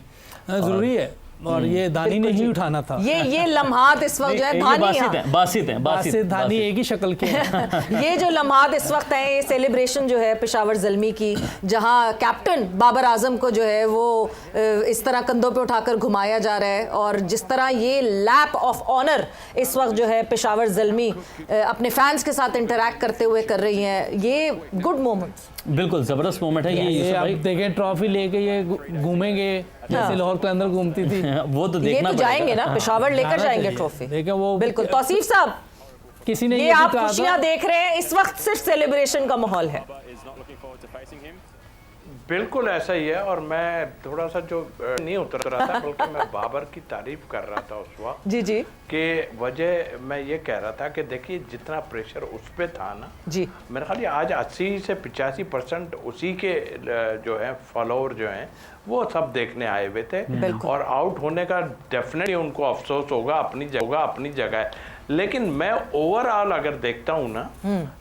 ज़रूरी है। और ये धानी ने ही उठाना था। ये लम्हात इस वक्त जो है बासित धानी एक ही शक्ल के ये जो लम्हात इस वक्त हैं, ये सेलिब्रेशन जो है पेशावर ज़ल्मी की, जहां कैप्टन बाबर आजम को जो है वो इस तरह कंधों पे उठाकर घुमाया जा रहा है, और जिस तरह ये लैप ऑफ ऑनर इस वक्त जो है पेशावर ज़ल्मी अपने फैंस के साथ इंटरैक्ट करते हुए कर रही हैं, ये गुड मोमेंट्स, बिल्कुल जबरदस्त मोमेंट है। ये आप देखें ट्रॉफी लेके ये घूमेंगे जैसे लाहौर के अंदर घूमती थी। वो तो देखना ये तो जाएंगे ना, पेशावर लेकर जाएंगे ट्रॉफी। देखें वो बिल्कुल। तौसीफ साहब, किसी ने ये आप खुशियां देख रहे हैं, इस वक्त सिर्फ सेलिब्रेशन का माहौल है। बिल्कुल ऐसा ही है। और मैं थोड़ा सा जो नहीं उतर रहा था, बल्कि मैं बाबर की तारीफ कर रहा था उस वक्त जी कि वजह मैं ये कह रहा था कि देखिए जितना प्रेशर उस पे था ना जी, मेरे ख्याल आज 80 से 85% उसी के जो है फॉलोअर जो हैं वो सब देखने आए हुए थे। और आउट होने का डेफिनेटली उनको अफसोस होगा, अपनी जगह है। लेकिन मैं ओवरऑल अगर देखता हूँ ना,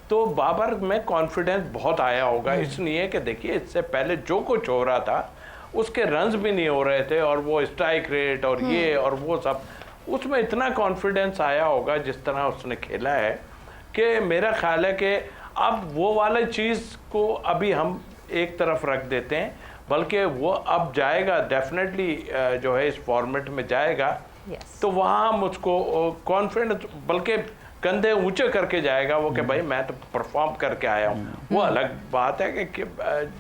तो बाबर में कॉन्फिडेंस बहुत आया होगा, इसलिए कि देखिए इससे पहले जो कुछ हो रहा था उसके रन्स भी नहीं हो रहे थे, और वो स्ट्राइक रेट और ये और वो सब, उसमें इतना कॉन्फिडेंस आया होगा जिस तरह उसने खेला है, कि मेरा ख्याल है कि अब वो वाला चीज़ को अभी हम एक तरफ रख देते हैं, बल्कि वो अब जाएगा डेफिनेटली जो है इस फॉर्मेट में जाएगा। तो वहाँ मुझको कॉन्फिडेंस, बल्कि कंधे ऊंचे करके जाएगा वो कि भाई मैं तो परफॉर्म करके आया हूँ। वो अलग बात है कि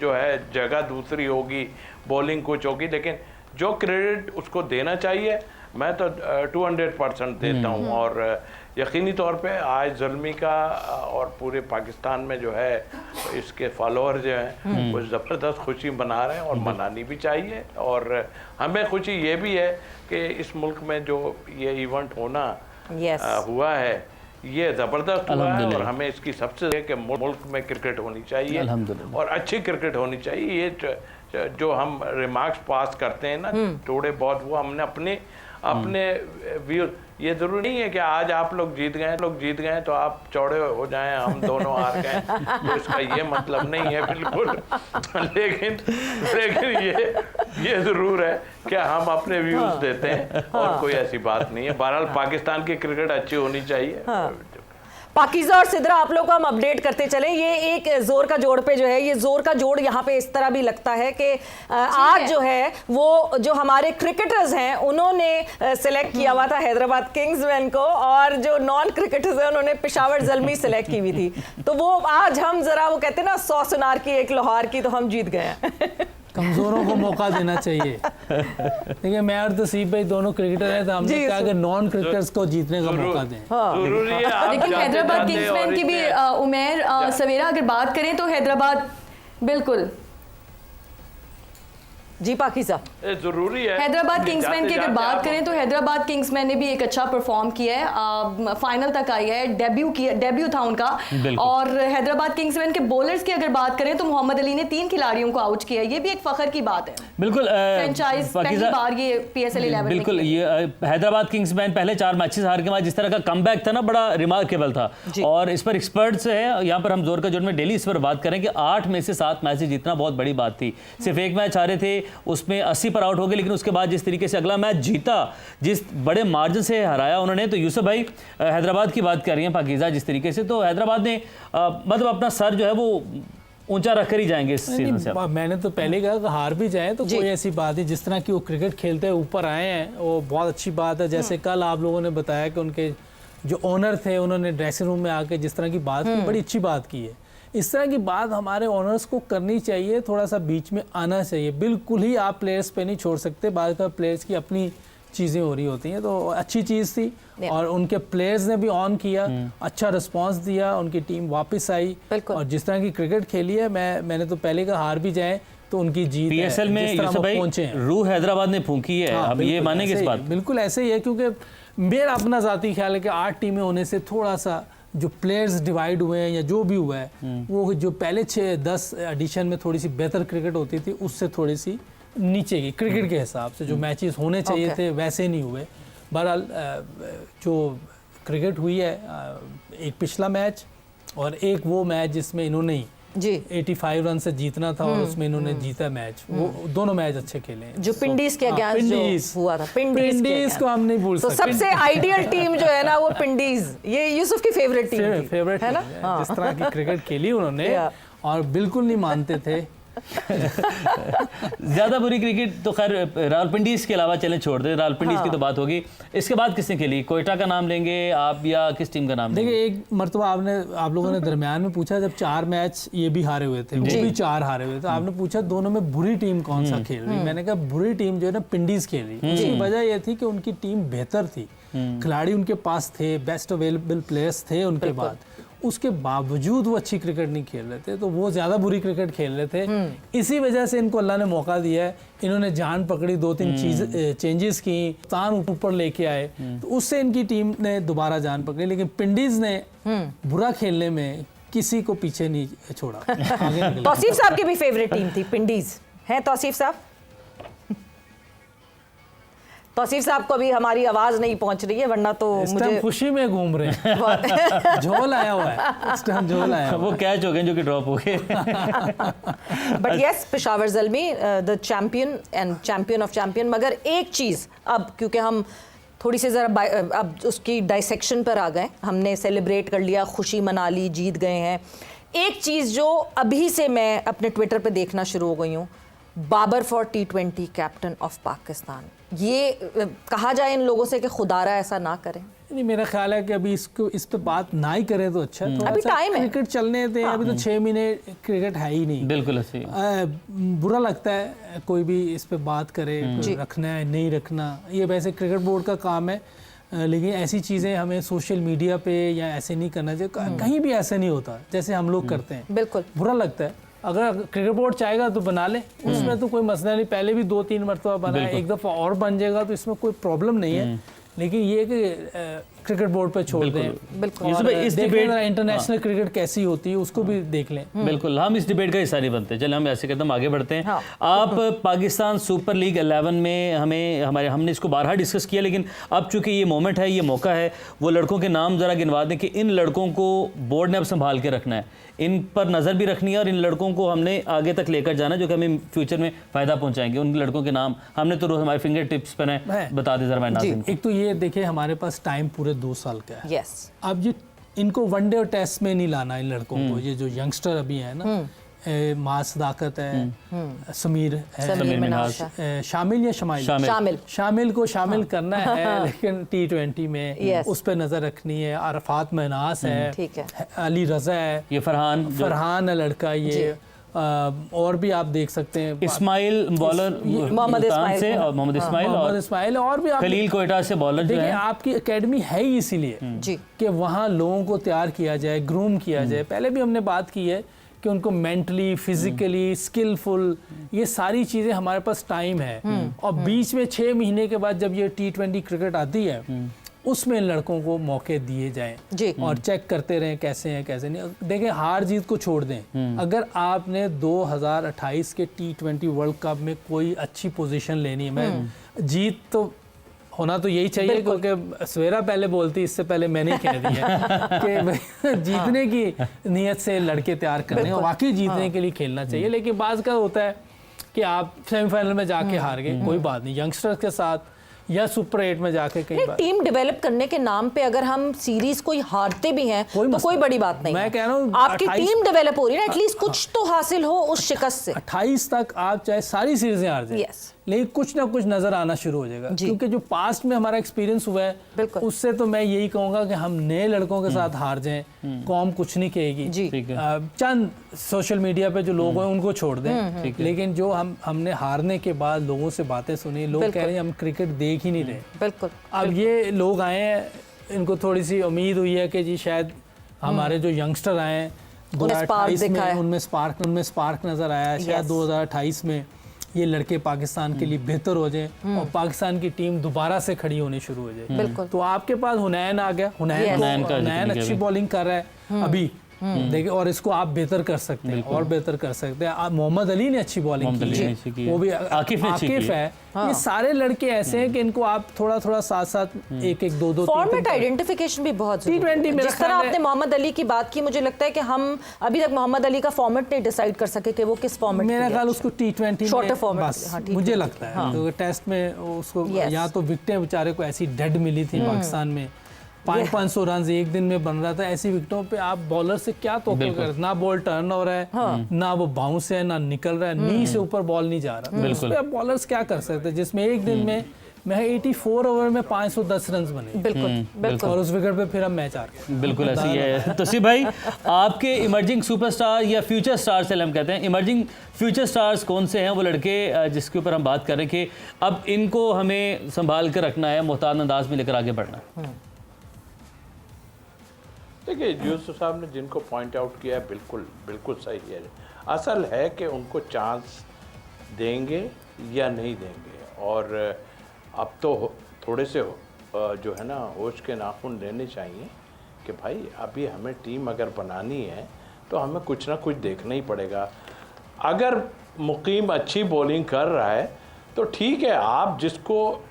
जो है जगह दूसरी होगी, बॉलिंग कुछ होगी, लेकिन जो क्रेडिट उसको देना चाहिए मैं तो 200% देता हूँ। और यकीनी तौर पे आज ज़ल्मी का और पूरे पाकिस्तान में जो है इसके फॉलोअर जो हैं वो ज़बरदस्त खुशी मना रहे हैं, और मनानी भी चाहिए। और हमें खुशी ये भी है कि इस मुल्क में जो ये इवेंट होना हुआ है ये ज़बरदस्त हुआ है, और हमें इसकी सबसे कि मुल्क में क्रिकेट होनी चाहिए और अच्छी क्रिकेट होनी चाहिए। ये जो हम रिमार्क्स पास करते हैं ना थोड़े बहुत, वो हमने अपने व्यू, ये जरूरी नहीं है कि आज आप लोग जीत गए तो आप चौड़े हो जाएं, हम दोनों हार गए, तो इसका ये मतलब नहीं है बिल्कुल। लेकिन ये जरूर है कि हम अपने व्यूज देते हैं, और कोई ऐसी बात नहीं है। बहरहाल पाकिस्तान की क्रिकेट अच्छी होनी चाहिए। पाकीज़ा और सिद्रा, आप लोग को हम अपडेट करते चले। ये एक जोर का जोड़ पे जो है, ये जोर का जोड़ यहाँ पे इस तरह भी लगता है कि आज जो है वो जो हमारे क्रिकेटर्स हैं उन्होंने सिलेक्ट किया हुआ था हैदराबाद किंग्समैन को, और जो नॉन क्रिकेटर्स हैं उन्होंने पेशावर ज़ल्मी सिलेक्ट की हुई थी। तो वो आज हम जरा, वो कहते हैं ना 100 सुनार की एक लोहार की, तो हम जीत गए हैं। कमजोरों को मौका देना चाहिए। देखिए मैं और तसीब भाई दोनों क्रिकेटर हैं, तो हमने कहा कि नॉन क्रिकेटर्स को जीतने का मौका दें। लेकिन हैदराबाद किंग्समैन की भी उमेर सवेरा अगर बात करें तो हैदराबाद बिल्कुल जी पाकिज़ा, जरूरी है। हैदराबाद किंग्समैन की अगर बात करें तो हैदराबाद किंग्समैन ने भी एक अच्छा परफॉर्म किया है, फाइनल तक आई है, डेब्यू था उनका। और हैदराबाद किंग्समैन के बॉलर्स की अगर बात करें तो मोहम्मद अली ने 3 खिलाड़ियों को आउट किया, ये भी एक फखर की बात है। बिल्कुल फ्रेंचाइज पहली बार ये PSL 11 बिल्कुल, ये हैदराबाद किंग्समैन पहले 4 मैचेस हार के बाद जिस तरह का कमबैक था ना, बड़ा रिमार्केबल था। और इस पर एक्सपर्ट्स है, यहाँ पर हम जोर का जोर में डेली इस पर बात करें कि 8 में से 7 मैचेस जीतना बहुत बड़ी बात थी। सिर्फ एक मैच हारे थे, उसमें 80 पर आउट हो गए, लेकिन उसके बाद जिस तरीके से अगला मैच जीता, जिस बड़े मार्जिन से हराया उन्होंने, तो यूसुफ भाई हैदराबाद की बात कर रही हैं पाकिज़ा जिस तरीके से, तो हैदराबाद ने मतलब अपना सर जो है वो ऊंचा रख कर ही जाएंगे इस सीजन से। मैंने तो पहले कहा कि हार भी जाए तो कोई ऐसी बात है, जिस तरह की वो क्रिकेट खेलते हैं ऊपर आए हैं वो बहुत अच्छी बात है। जैसे कल आप लोगों ने बताया कि उनके जो ओनर थे उन्होंने ड्रेसिंग रूम में आके जिस तरह की बात की, बड़ी अच्छी बात की है। इस तरह की बात हमारे ओनर्स को करनी चाहिए, थोड़ा सा बीच में आना चाहिए। बिल्कुल ही आप प्लेयर्स पे नहीं छोड़ सकते, बाद में प्लेयर्स की अपनी चीज़ें हो रही होती हैं। तो अच्छी चीज़ थी और उनके प्लेयर्स ने भी ऑन किया, अच्छा रिस्पांस दिया, उनकी टीम वापस आई और जिस तरह की क्रिकेट खेली है, मैंने तो पहले का हार भी जाए तो उनकी जीत PSL में यूसुफ भाई रूह हैदराबाद ने फूंकी है। अब ये मानेंगे इस बात? बिल्कुल ऐसे ही है, क्योंकि मेरा अपना ज़ाती ख्याल है कि 8 टीमें होने से थोड़ा सा जो प्लेयर्स डिवाइड हुए हैं या जो भी हुआ है, वो जो पहले 6-10 एडिशन में थोड़ी सी बेहतर क्रिकेट होती थी, उससे थोड़ी सी नीचे की क्रिकेट के हिसाब से जो मैचेस होने चाहिए थे वैसे नहीं हुए। बहरहाल जो क्रिकेट हुई है, एक पिछला मैच और एक वो मैच जिसमें इन्होंने जी 85 रन से जीतना था और उसमें इन्होंने जीता मैच, वो दोनों मैच अच्छे खेले हैं। जो पिंडीज के अगेंस्ट हुआ था, पिंडीज को हम नहीं भूल सकते। तो सबसे आइडियल टीम जो है ना वो पिंडीज, ये यूसुफ की फेवरेट टीम थी, फेवरेट है ना, जिस तरह की क्रिकेट खेली उन्होंने और बिल्कुल नहीं मानते थे। ज्यादा बुरी क्रिकेट तो खैर रावलपिंडीज के अलावा चलें, छोड़ दें, रावलपिंडीज की तो बात होगी। इसके बाद किसने खेली? कोयटा का नाम लेंगे आप या किस टीम का नाम लेंगे? देखिए, एक मरतबा आप लोगों ने दरमियान में पूछा, जब 4 मैच ये भी हारे हुए थे, वो भी 4 हारे हुए थे, आपने पूछा दोनों में बुरी टीम कौन सा खेल रही? मैंने कहा बुरी टीम जो है ना पिंडीज खेल रही। उसकी वजह यह थी कि उनकी टीम बेहतर थी, खिलाड़ी उनके पास थे, बेस्ट अवेलेबल प्लेयर्स थे उनके बाद, उसके बावजूद वो अच्छी क्रिकेट नहीं खेल रहे थे, तो वो ज़्यादा बुरी क्रिकेट खेल रहे थे। इसी वजह से इनको अल्लाह ने मौका दिया है, इन्होंने जान पकड़ी, 2-3 चेंजेस की, तान ऊपर लेके आए, तो उससे इनकी टीम ने दोबारा जान पकड़ी। लेकिन पिंडीज ने बुरा खेलने में किसी को पीछे नहीं छोड़ा। तौसीफ साहब की भी फेवरेट टीम थी पिंडीज, है तौसीफ साहब? तौसीफ साहब को अभी हमारी आवाज नहीं पहुंच रही है, वरना तो मुझे खुशी में घूम रहे हैं। झोल आया हुआ है इस टाइम, झोल आया वो कैच हो गए जो कि ड्रॉप हो गए। But yes, Peshawar Zalmi the champion and champion of champion. मगर एक चीज़, अब क्योंकि हम थोड़ी सी ज़रा अब उसकी डाइसेक्शन पर आ गए, हमने सेलिब्रेट कर लिया, खुशी मना ली, जीत गए हैं। एक चीज़ जो अभी से मैं अपने ट्विटर पे देखना शुरू हो गई हूँ, Babar for T20 captain of Pakistan. ये कहा जाए इन लोगों से कि खुदारा ऐसा ना करें। नहीं, मेरा ख्याल है कि अभी इस पे बात ना ही करें तो अच्छा है। अभी टाइम है, क्रिकेट चलने दें। अभी तो 6 महीने क्रिकेट है ही नहीं। बिल्कुल सही। बुरा लगता है कोई भी इस पे बात करे, रखना है नहीं रखना, ये वैसे क्रिकेट बोर्ड का काम है, लेकिन ऐसी चीज़ें हमें सोशल मीडिया पे या ऐसे नहीं करना चाहिए। कहीं भी ऐसा नहीं होता जैसे हम लोग करते हैं। बिल्कुल बुरा लगता है। अगर क्रिकेट बोर्ड चाहेगा तो बना ले, उसमें तो कोई मसला नहीं। पहले भी 2-3 मरतबा बनाया, एक दफ़ा और बन जाएगा तो इसमें कोई प्रॉब्लम नहीं है। लेकिन ये कि क्रिकेट बोर्ड पे छोड़ दें। बिल्कुल। इस डिबेट इंटरनेशनल क्रिकेट कैसी होती है उसको भी देख लें। बिल्कुल, हम इस डिबेट का हिस्सा नहीं बनते। चलिए हम ऐसे कहते हैं, आगे बढ़ते हैं। आप पाकिस्तान सुपर लीग 11 में हमने इसको बारहा डिस्कस किया, लेकिन अब चूंकि ये मोमेंट है, ये मौका है, वो लड़कों के नाम ज़रा गिनवा दें कि इन लड़कों को बोर्ड ने अब संभाल के रखना है, इन पर नज़र भी रखनी है और इन लड़कों को हमने आगे तक लेकर जाना जो कि हमें फ्यूचर में फ़ायदा पहुँचाएंगे। उन लड़कों के नाम हमने तो रोज़ हमारे फिंगर टिप्स पर बता दें ज़रा। एक तो ये देखिए, हमारे पास टाइम पूरे 2 साल का है। यस। अब ये इनको वनडे और टेस्ट में नहीं लाना इन लड़कों को। ये जो यंगस्टर अभी है ना, मास सदाकत है, समीर है, शामिल या शामिल को शामिल करना है, लेकिन T20 में उस पर नजर रखनी है। अरफात महनास है, अली रजा है, ये फरहान है लड़का, ये और भी आप देख सकते हैं, इस्माइल बॉलर मोहम्मद इस्माइल और भी आप खलील कोयटा से बॉलर जो है। आपकी एकेडमी है ही इसीलिए कि वहाँ लोगों को तैयार किया जाए, ग्रूम किया जाए। पहले भी हमने बात की है कि उनको मेंटली, फिजिकली, स्किलफुल, ये सारी चीज़ें हमारे पास टाइम है। और बीच में 6 महीने के बाद जब ये T20 क्रिकेट आती है, उसमें लड़कों को मौके दिए जाएं और चेक करते रहें कैसे हैं कैसे नहीं। देखें, हार जीत को छोड़ दें, अगर आपने 2028 के T20 वर्ल्ड कप में कोई अच्छी पोजीशन लेनी है, मैं जीत तो होना तो यही चाहिए, क्योंकि सवेरा पहले बोलती, इससे पहले मैंने कह दिया कि जीतने की नीयत से लड़के तैयार करने और वाकई जीतने के लिए खेलना चाहिए। लेकिन बाज़ का होता है कि आप सेमीफाइनल में जाके हार गए, कोई बात नहीं, यंगस्टर्स के साथ या सुपर 8 में जाके कई बार टीम डेवलप करने के नाम पे अगर हम सीरीज कोई हारते भी हैं तो कोई बड़ी बात नहीं। मैं कह रहा हूँ आपकी टीम डेवलप हो रही है, एटलीस्ट कुछ तो हासिल हो उस शिकस्त से। 28 तक आप चाहे सारी सीरीजें हार जाए, लेकिन कुछ ना कुछ नजर आना शुरू हो जाएगा, क्योंकि जो पास्ट में हमारा एक्सपीरियंस हुआ है उससे तो मैं यही कहूंगा कि हम नए लड़कों के साथ हार जाएं, कौम कुछ नहीं कहेगी। चंद सोशल मीडिया पे जो लोग हैं उनको छोड़ दें, लेकिन जो हमने हारने के बाद लोगों से बातें सुनी, लोग कह रहे हैं हम क्रिकेट देख ही नहीं रहे। बिल्कुल। अब ये लोग आए हैं, इनको थोड़ी सी उम्मीद हुई है कि जी शायद हमारे जो यंगस्टर आए हैं 2028 में, उनमें स्पार्क नजर आया, शायद 2028 में ये लड़के पाकिस्तान के लिए बेहतर हो जाएं और पाकिस्तान की टीम दोबारा से खड़ी होनी शुरू हो जाए। तो आपके पास हुनैन आ गया, हुनैन अच्छी बॉलिंग कर रहा है अभी, देखिए, और इसको आप बेहतर कर सकते हैं और बेहतर कर सकते हैं। आप मोहम्मद अली ने अच्छी बॉलिंग की, वो भी आकिफ है। ये सारे लड़के ऐसे हैं कि इनको आप थोड़ा थोड़ा साथ साथ एक एक दो फॉर्मेट आइडेंटिफिकेशन भी बहुत जरूरी है। जिस तरह आपने मोहम्मद अली की बात की, मुझे लगता है कि हम अभी तक मोहम्मद अली का फॉर्मेट नहीं डिसाइड कर सके कि वो किस फॉर्मेट। मेरा ख्याल उसको T20 शॉर्टर फॉर्मेट मुझे लगता है, क्योंकि टेस्ट में उसको या तो विकेटें बेचारे को ऐसी डेड मिली थी पाकिस्तान में, 500 रन एक दिन में बन रहा था। ऐसी विकेटों पे आप बॉलर से क्या तोक़ा कर, ना बॉल टर्न हो रहा है, ना वो बाउंस है, ना निकल रहा है, नी से ऊपर बॉल नहीं जा रहा। बिल्कुल। आप बॉलर्स क्या कर सकते हैं, जिसमें एक दिन में 84 ओवर में 510 रन बने। बिल्कुल। और उस विकेट पे फिर हम मैच हार गए। बिल्कुल ऐसी है। तौसीफ भाई, आपके इमर्जिंग सुपरस्टार या फ्यूचर स्टार से हम कहते हैं, इमर्जिंग फ्यूचर स्टार्स कौन से हैं, वो लड़के जिसके ऊपर हम बात कर रहे हैं कि अब इनको हमें संभाल कर रखना है, मोहतात अंदाज में लेकर आगे बढ़ना है? देखिए, यूसुफ साहब ने जिनको पॉइंट आउट किया है बिल्कुल सही है। असल है कि उनको चांस देंगे या नहीं देंगे, और अब तो थोड़े से जो है ना होश के नाखून लेने चाहिए कि भाई अभी हमें टीम अगर बनानी है तो हमें कुछ ना कुछ देखना ही पड़ेगा। अगर मुकीम अच्छी बॉलिंग कर रहा है तो ठीक है, आप जिसको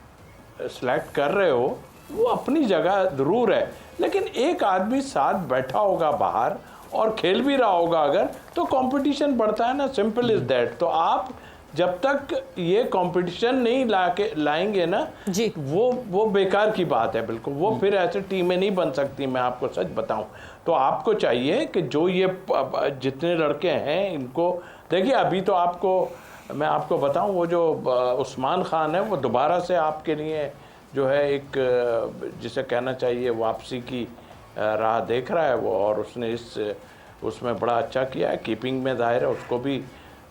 सेलेक्ट कर रहे हो वो अपनी जगह ज़रूर है, लेकिन एक आदमी साथ बैठा होगा बाहर और खेल भी रहा होगा अगर, तो कंपटीशन बढ़ता है ना, सिंपल इज़ दैट। तो आप जब तक ये कंपटीशन नहीं लाएंगे ना जी, वो बेकार की बात है बिल्कुल। वो फिर ऐसे टीमें नहीं बन सकती, मैं आपको सच बताऊं। तो आपको चाहिए कि जो ये जितने लड़के हैं इनको देखिए। अभी तो मैं आपको बताऊं, वो जो उस्मान खान है वो दोबारा से आपके लिए जो है एक जिसे कहना चाहिए वापसी की राह देख रहा है वो, और उसने उसमें बड़ा अच्छा किया है। कीपिंग में जाहिर है उसको भी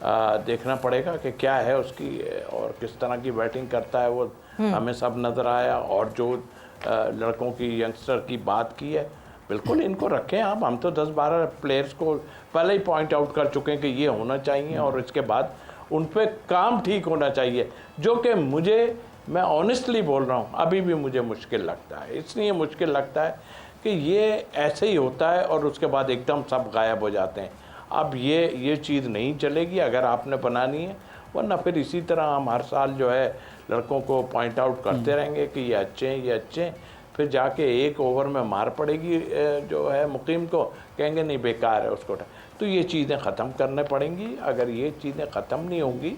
देखना पड़ेगा कि क्या है उसकी और किस तरह की बैटिंग करता है वो, हमें सब नज़र आया। और जो लड़कों की यंगस्टर की बात की है, बिल्कुल इनको रखें आप। हम तो 10-12 प्लेयर्स को पहले ही पॉइंट आउट कर चुके हैं कि ये होना चाहिए, और इसके बाद उन पर काम ठीक होना चाहिए, जो कि मैं ऑनेस्टली बोल रहा हूँ अभी भी मुझे मुश्किल लगता है। इसलिए मुश्किल लगता है कि ये ऐसे ही होता है और उसके बाद एकदम सब गायब हो जाते हैं। अब ये चीज़ नहीं चलेगी अगर आपने बनानी है, वरना फिर इसी तरह हम हर साल जो है लड़कों को पॉइंट आउट करते रहेंगे कि ये अच्छे हैं, फिर जाके एक ओवर में मार पड़ेगी जो है मुकीम को, कहेंगे नहीं बेकार है उसको। तो ये चीज़ें ख़त्म करने पड़ेंगी। अगर ये चीज़ें ख़त्म नहीं होंगी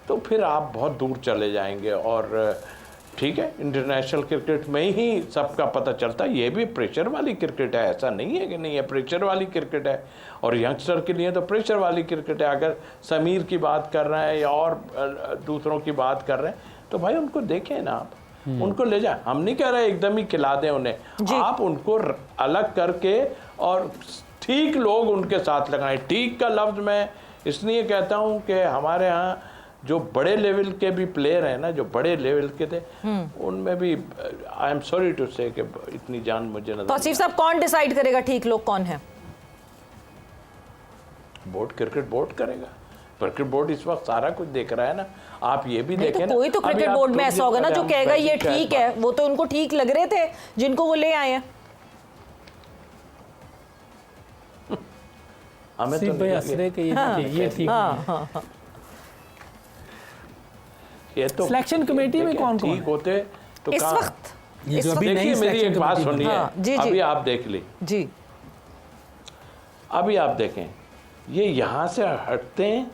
तो फिर आप बहुत दूर चले जाएंगे। और ठीक है, इंटरनेशनल क्रिकेट में ही सबका पता चलता है, ये भी प्रेशर वाली क्रिकेट है, ऐसा नहीं है कि नहीं है, प्रेशर वाली क्रिकेट है। और यंगस्टर के लिए तो प्रेशर वाली क्रिकेट है। अगर समीर की बात कर रहे हैं या और दूसरों की बात कर रहे हैं तो भाई उनको देखें ना आप, उनको ले जाए। हम नहीं कह रहे एकदम ही खिला दें उन्हें, आप उनको अलग करके और ठीक लोग उनके साथ लगाएं। ठीक का लफ्ज़ मैं इसलिए कहता हूँ कि हमारे यहाँ जो बड़े लेवल के भी प्लेयर हैं ना, जो बड़े लेवल के थे, उनमें भी आई एम सॉरी टू से कि इतनी जान मुझे नजर। तौसीफ साहब, कौन डिसाइड करेगा ठीक लोग कौन है? क्रिकेट बोर्ड करेगा। क्रिकेट बोर्ड इस वक्त सारा कुछ देख रहा है ना, आप ये भी नहीं देखें तो ना। कोई तो अभी क्रिकेट आप बोर्ड में खुद ऐसा होगा ना जो हम कहेगा ये वैसे ठीक है, वो तो उनको ठीक लग रहे थे जिनको वो ले आए हैं। हमें तो सिर्फ भाई नहीं असरे के ये ठीक नहीं है। ये तो सिलेक्शन कमेटी में देखिए, कौन कौन ठीक होते तो इस कहाँ? वक्त ये इस जो वक्त- अभी देखिए नई मेरी सिलेक्शन एक बात कमेटी सुनिए, हाँ, जी, जी। अभी आप देख ली, जी अभी आप देखें, ये यहाँ से हटते हैं,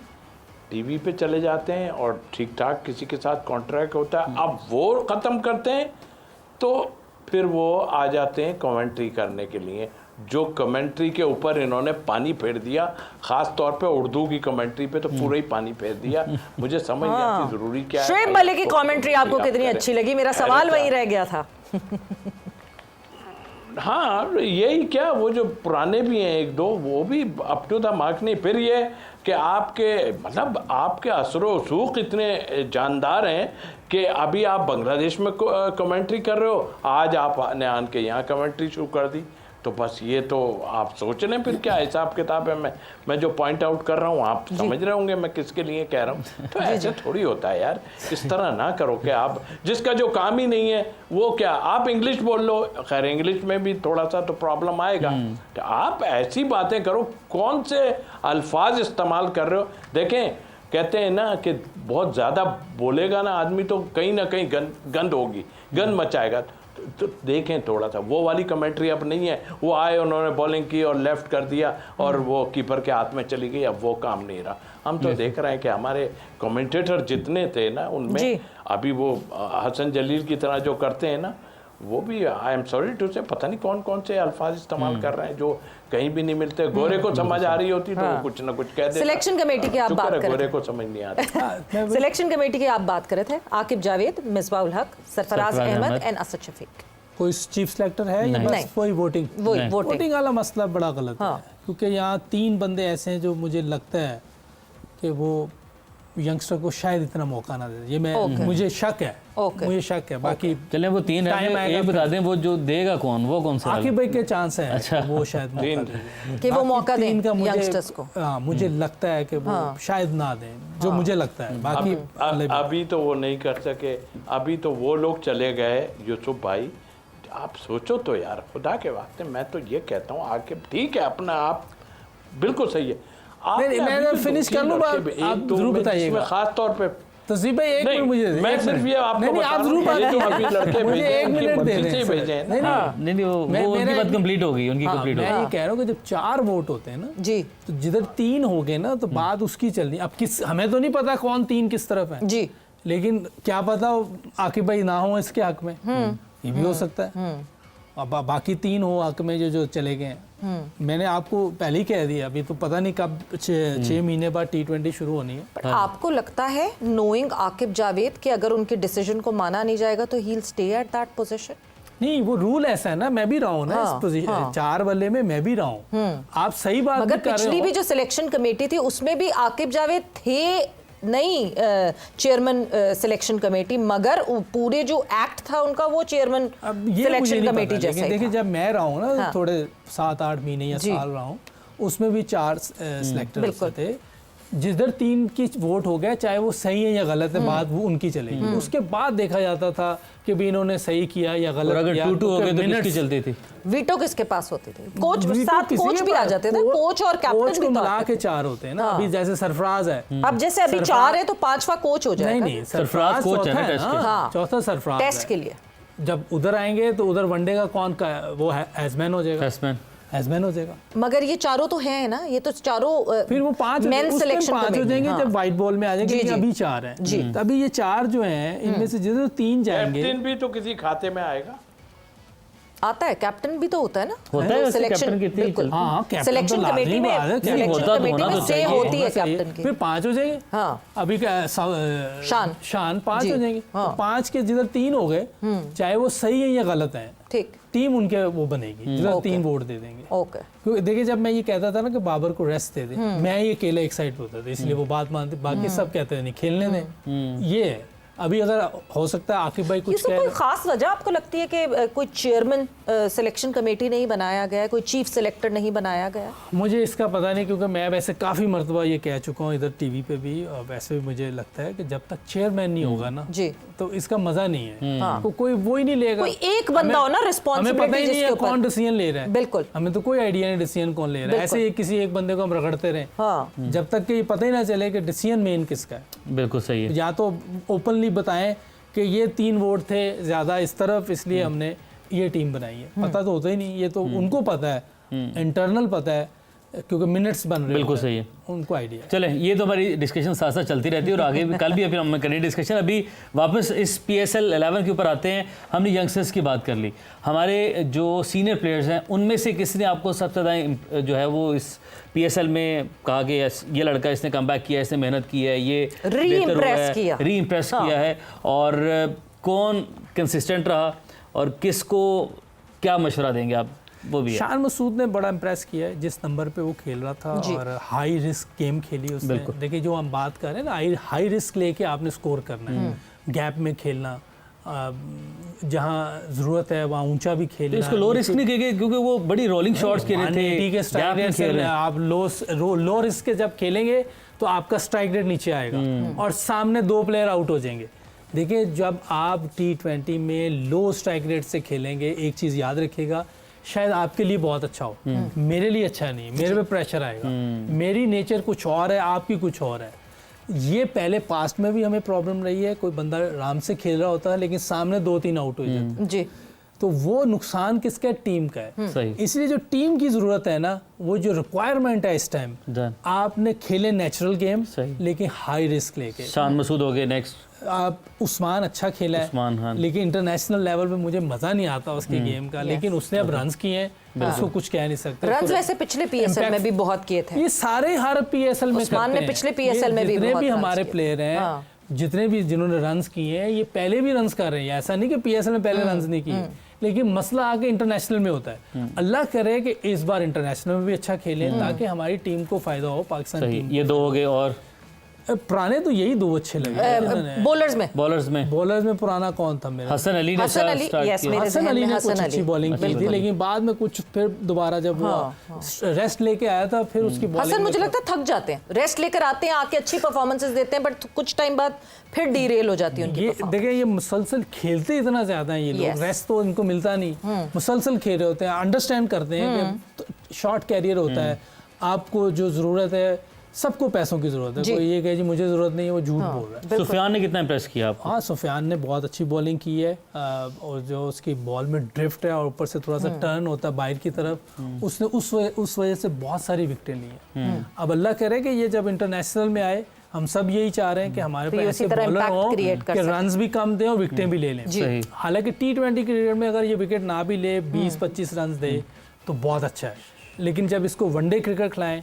टीवी पे चले जाते हैं और ठीक ठाक किसी के साथ कॉन्ट्रैक्ट होता है, अब वो ख़त्म करते हैं तो फिर वो आ जाते हैं कमेंट्री करने के लिए। जो कमेंट्री के ऊपर इन्होंने पानी फेर दिया, ख़ास तौर पे उर्दू की कमेंट्री पे तो पूरा ही पानी फेर दिया। मुझे समझ नहीं आती ज़रूरी क्या है। शुएब मलिक की कमेंट्री आपको आप कितनी करें। अच्छी लगी? मेरा अरे सवाल क्या? वहीं रह गया था। हाँ, यही क्या, वो जो पुराने भी हैं एक दो, वो भी अप टू द मार्क नहीं। फिर ये कि आपके मतलब आपके असर व रसूख इतने जानदार हैं कि अभी आप बांग्लादेश में कमेंट्री कर रहे हो, आज आपने आन के यहाँ कमेंट्री शुरू कर दी। तो बस ये तो आप सोच लें फिर क्या हिसाब किताब है। मैं जो पॉइंट आउट कर रहा हूँ आप समझ रहे होंगे मैं किसके लिए कह रहा हूँ। तो ऐसे थोड़ी होता है यार, इस तरह ना करो कि आप जिसका जो काम ही नहीं है वो क्या, आप इंग्लिश बोल लो, खैर इंग्लिश में भी थोड़ा सा तो प्रॉब्लम आएगा। तो आप ऐसी बातें करो, कौन से अल्फाज इस्तेमाल कर रहे हो। देखें, कहते हैं ना कि बहुत ज़्यादा बोलेगा ना आदमी तो कहीं ना कहीं गंद होगी, गंद मचाएगा। तो देखें थोड़ा सा, वो वाली कमेंट्री अब नहीं है। वो आए, उन्होंने बॉलिंग की और लेफ्ट कर दिया और वो कीपर के हाथ में चली गई, अब वो काम नहीं रहा। हम तो देख रहे हैं कि हमारे कमेंटेटर जितने थे ना उनमें अभी वो हसन जलील की तरह जो करते हैं ना, वो भी आई एम सॉरी टू से पता नहीं कौन कौन से अल्फाज इस्तेमाल कर रहे हैं जो कहीं भी नहीं मिलते। गोरे को समझ आ रही होती तो वो कुछ ना कुछ कह देता। सिलेक्शन कमेटी की आप शुक्र बात है कर गोरे रहे को समझ नहीं आ रही। थे। सिलेक्शन कमेटी की आप बात कर रहे थे। आकिब जावेद, मिसबाह उल हक, सरफराज अहमद एंड असद शफीक। कोई चीफ सेलेक्टर है या नहीं। बस वही वोटिंग? वही वोटिंग वाला मसला बड़ा गलत है, क्योंकि यहाँ 3 बंदे ऐसे हैं जो मुझे लगता है कि वो यंगस्टर को शायद इतना मौका ना दे। ये मैं मुझे शक है, मुझे शक है। बाकी चलें वो 3 है, ये बता दें वो जो देगा कौन, वो कौन सा? आकिब भाई के चांस है। अच्छा, वो शायद मौका दें कि वो मौका दें 3 का यंगस्टर्स को। हाँ, मुझे लगता है कि वो शायद ना दें, जो मुझे लगता है। बाकी अभी तो वो नहीं कर सके, अभी तो वो लोग चले गए। यूसुफ भाई आप सोचो तो यार, खुदा के वास्ते मैं तो ये कहता हूँ, आके ठीक है अपना आप बिल्कुल सही है। मैं फिनिश कर लूँ बात, आप जरूर बताइएगा। खास तौर पे तस्वीर भाई 1 मिनट मुझे मैं सिर्फ ये आपको नहीं, आप जरूर बात जो अभी लड़के मुझे 1 मिनट दे दें। भेजे हैं। नहीं वो उनकी बात कंप्लीट होगी, उनकी कंप्लीट मैं होगी। ये कह रहा हूँ कि जब 4 वोट होते हैं ना जी, तो जिधर 3 हो गए ना तो बात उसकी चलनी। अब किस, हमें तो नहीं पता कौन 3 किस तरफ है जी, लेकिन क्या पता आकिब भाई ना हो इसके हक में, ये भी हो सकता है। अब बाकी 3 हो हक में जो चले गए हैं। मैंने आपको पहले ही कह दिया, अभी तो पता नहीं कब 6 महीने बाद T20 शुरू होनी है। पर आपको लगता है नोइंग आकिब जावेद कि अगर उनके डिसीजन को माना नहीं जाएगा तो he will stay at that position? नहीं, वो रूल ऐसा है ना, मैं भी रहा हूँ ना इस पोजीशन 4 बल्ले में, मैं भी रहा हूँ। आप सही बात मगर कर रहे पिछली हो। भी जो सिलेक्शन कमेटी थी उसमें भी आकिब जावेद थे नहीं चेयरमैन सिलेक्शन कमेटी, मगर पूरे जो एक्ट था उनका वो चेयरमैन सिलेक्शन कमेटी जैसा ही देखिए, था। जब मैं रहा हूँ ना थोड़े 7-8 महीने या साल रहा हूँ, उसमें भी 4 सिलेक्टर्स थे। जिधर 3 की वोट हो गया, चाहे वो सही है या गलत है, बात वो उनकी चलेगी। उसके बाद देखा जाता था कि भी इन्होंने सही किया या गलत अगर किया। 2-2 हो गए तो किसकी चलती थी? वीटो किसके पास होती थी? कोच वीटो साथ किसी कोच के भी आ पास- जाते थे, कोच और कोच कैप्टन को भी मिला तो के 4 होते हैं ना। अभी जैसे सरफराज है, अब जैसे अभी 4 है तो 5वां कोच हो जाएगा। नहीं, सरफराज कोच है ना चौथा टेस्ट के। हाँ। चौथा सरफराज टेस्ट है। के लिए जब उधर आएंगे तो उधर वनडे का कौन का वो हैजमैन हो जाएगा, हैजमैन हो जाएगा। मगर ये चारों तो हैं ना, ये तो चारों फिर वो 5 मेंस सिलेक्शन 5 हो जाएंगे जब वाइट बॉल में आ जाएंगे। जी, जी। अभी 4 हैं जी। तभी ये 4 जो हैं इनमें से जिधर 3 जाएंगे। कैप्टन भी तो किसी खाते में आएगा। आता है, कैप्टन भी तो होता है ना, होता है वैसे, कैप्टन कितनी बिल्कुल। हाँ, हाँ, कैप्टन सिलेक्शन तो कमेटी लाजमी में बात है। सिलेक्शन होता तो कमेटी होना में तो से चाहिए। होती है सही कैप्टन की। फिर 5 हो जाएंगे। हाँ। अभी शान 5 जी। हो जाएंगे। हाँ। तो 5 के जिधर 3 हो गए, चाहे वो सही है या गलत है, ठीक, टीम उनके वो बनेगी जिधर 3 वोट दे देंगे। ओके। क्योंकि देखिए, जब मैं ये कहता था ना कि बाबर को रेस्ट दे दे, मैं ये अकेले एक साइड पे होता था, इसलिए वो बात मानते, बाकी सब कहते हैं नहीं खेलने दें। ये है अभी अगर हो सकता है आकिब भाई कुछ इसमें कोई खास वजह आपको लगती है कि कोई चेयरमैन सिलेक्शन कमेटी नहीं बनाया गया, कोई चीफ सिलेक्टर नहीं बनाया गया? मुझे इसका पता नहीं, क्योंकि मैं वैसे काफ़ी मरतबा ये कह चुका हूँ इधर टीवी पे भी, और वैसे भी मुझे लगता है कि जब तक चेयरमैन नहीं होगा ना जी तो इसका मज़ा नहीं है। तो कोई वो ही नहीं लेगा, कोई एक बंदा हो ना हमें रिस्पॉन्सिबिलिटी पता ही नहीं जिसके है ऊपर। कौन डिसीजन ले रहा है। बिल्कुल। हमें तो कोई आइडिया नहीं डिसीजन कौन ले रहा है। ऐसे ही किसी एक बंदे को हम रगड़ते रहे हाँ। जब तक कि ये पता ही ना चले कि डिसीजन मेन किसका है। बिल्कुल सही है। या तो ओपनली बताएं कि ये 3 वोट थे ज़्यादा इस तरफ, इसलिए हमने ये टीम बनाई है। पता तो होता ही नहीं, ये तो उनको पता है, इंटरनल पता है, क्योंकि मिनट्स बन रहे बिल्कुल सही है, उनको आइडिया है। चलें, ये तो हमारी डिस्कशन साथ साथ चलती रहती है और आगे भी कल भी अभी हम करेंगे डिस्कशन। अभी वापस इस PSL 11 के ऊपर आते हैं। हमने यंगस्टर्स की बात कर ली, हमारे जो सीनियर प्लेयर्स हैं उनमें से किसने आपको सबसे ज़्यादा जो है वो इस PSL में कहा कि ये लड़का इसने कमबैक किया, इसने मेहनत की है, ये री इम्प्रेस किया है, और कौन कंसिस्टेंट रहा और किसको क्या मशवरा देंगे आप? वो भी है। शान मसूद ने बड़ा इम्प्रेस किया है जिस नंबर पे वो खेल रहा था, और हाई रिस्क गेम खेली उसने। देखिए जो हम बात कर रहे हैं ना, हाई रिस्क लेके आपने स्कोर करना है, गैप में खेलना, जहाँ जरूरत है वहाँ ऊंचा भी खेलना। इसको लो रिस्क नहीं कहेंगे क्योंकि वो बड़ी रोलिंग शॉट्स खेल रहे थे, ठीक है, स्ट्राइक रेट से आप लो रिस्क के जब खेलेंगे तो आपका स्ट्राइक रेट नीचे आएगा और सामने 2 प्लेयर आउट हो जाएंगे। देखिए जब आप T20 में लो स्ट्राइक रेट से खेलेंगे, एक चीज़ याद रखिएगा, शायद आपके लिए बहुत अच्छा हो, मेरे लिए अच्छा नहीं, मेरे पे प्रेशर आएगा, मेरी नेचर कुछ और है, आपकी कुछ और है। ये पहले पास्ट में भी हमें प्रॉब्लम रही है, कोई बंदा आराम से खेल रहा होता है लेकिन सामने 2-3 आउट हो जाते जी, तो वो नुकसान किसका है? टीम का है। सही। इसलिए जो टीम की ज़रूरत है ना, वो जो रिक्वायरमेंट है इस टाइम, आपने खेले नेचुरल गेम लेकिन हाई रिस्क लेके। शान मसूद हो गए नेक्स्ट, आप उस्मान अच्छा खेला है, लेकिन इंटरनेशनल लेवल पे मुझे मज़ा नहीं आता उसके गेम का, लेकिन उसने अब रन्स किए हैं, उसको कुछ कह नहीं सकते। रन्स वैसे पिछले PSL में भी बहुत किए थे, ये सारे हर PSL में उस्मान ने पिछले PSL में भी जितने भी हमारे प्लेयर हैं, जितने भी जिन्होंने रन्स किए हैं, ये पहले भी रन्स कर रहे हैं। ऐसा नहीं कि PSL में पहले रन्स नहीं किए, लेकिन मसला आके इंटरनेशनल में होता है। अल्लाह करे कि इस बार इंटरनेशनल में भी अच्छा खेलें ताकि हमारी टीम को फायदा हो, पाकिस्तान टीम। ये 2 हो गए, और पुराने तो यही 2 अच्छे लगे। बॉलर्स में पुराना कौन था मेरा? हसन अली ने हसन अली ने कुछ अच्छी बॉलिंग की थी, लेकिन बाद में कुछ फिर दोबारा जब वो रेस्ट लेके आया था, फिर उसकी बॉलिंग, हसन मुझे लगता है थक जाते हैं, रेस्ट लेकर आते हैं, आके अच्छी परफॉर्मेंसेस देते हैं, बट कुछ टाइम बाद फिर डीरेल हो जाती है उनकी परफॉर्मेंस। देखिए ये मुसलसल खेलते इतना ज्यादा है ये लोग, रेस्ट तो इनको मिलता नहीं, मुसलसल खेल रहे होते हैं, अंडरस्टैंड करते हैं कि शॉर्ट कैरियर होता है, आपको जो जरूरत है, सबको पैसों की जरूरत है, कोई ये कहे जी मुझे जरूरत नहीं है, वो झूठ बोल रहा है। सुफियान ने कितना इंप्रेस किया आपको? हाँ, सुफियान ने बहुत अच्छी बॉलिंग की है, और जो उसकी बॉल में ड्रिफ्ट है और ऊपर से थोड़ा सा टर्न होता है बाहर की तरफ, उसने उस वजह से बहुत सारी विकेटें ली हैं। अब अल्लाह करे कि ये जब इंटरनेशनल में आए, हम सब यही चाह रहे हैं कि हमारे पास ऐसे बॉलर हो कि रन्स भी कम दें और विकेटें भी ले लें। हालांकि T20 क्रिकेट में अगर ये विकेट ना भी ले, 20-25 रन दे तो बहुत अच्छा है, लेकिन जब इसको वनडे क्रिकेट खिलाएं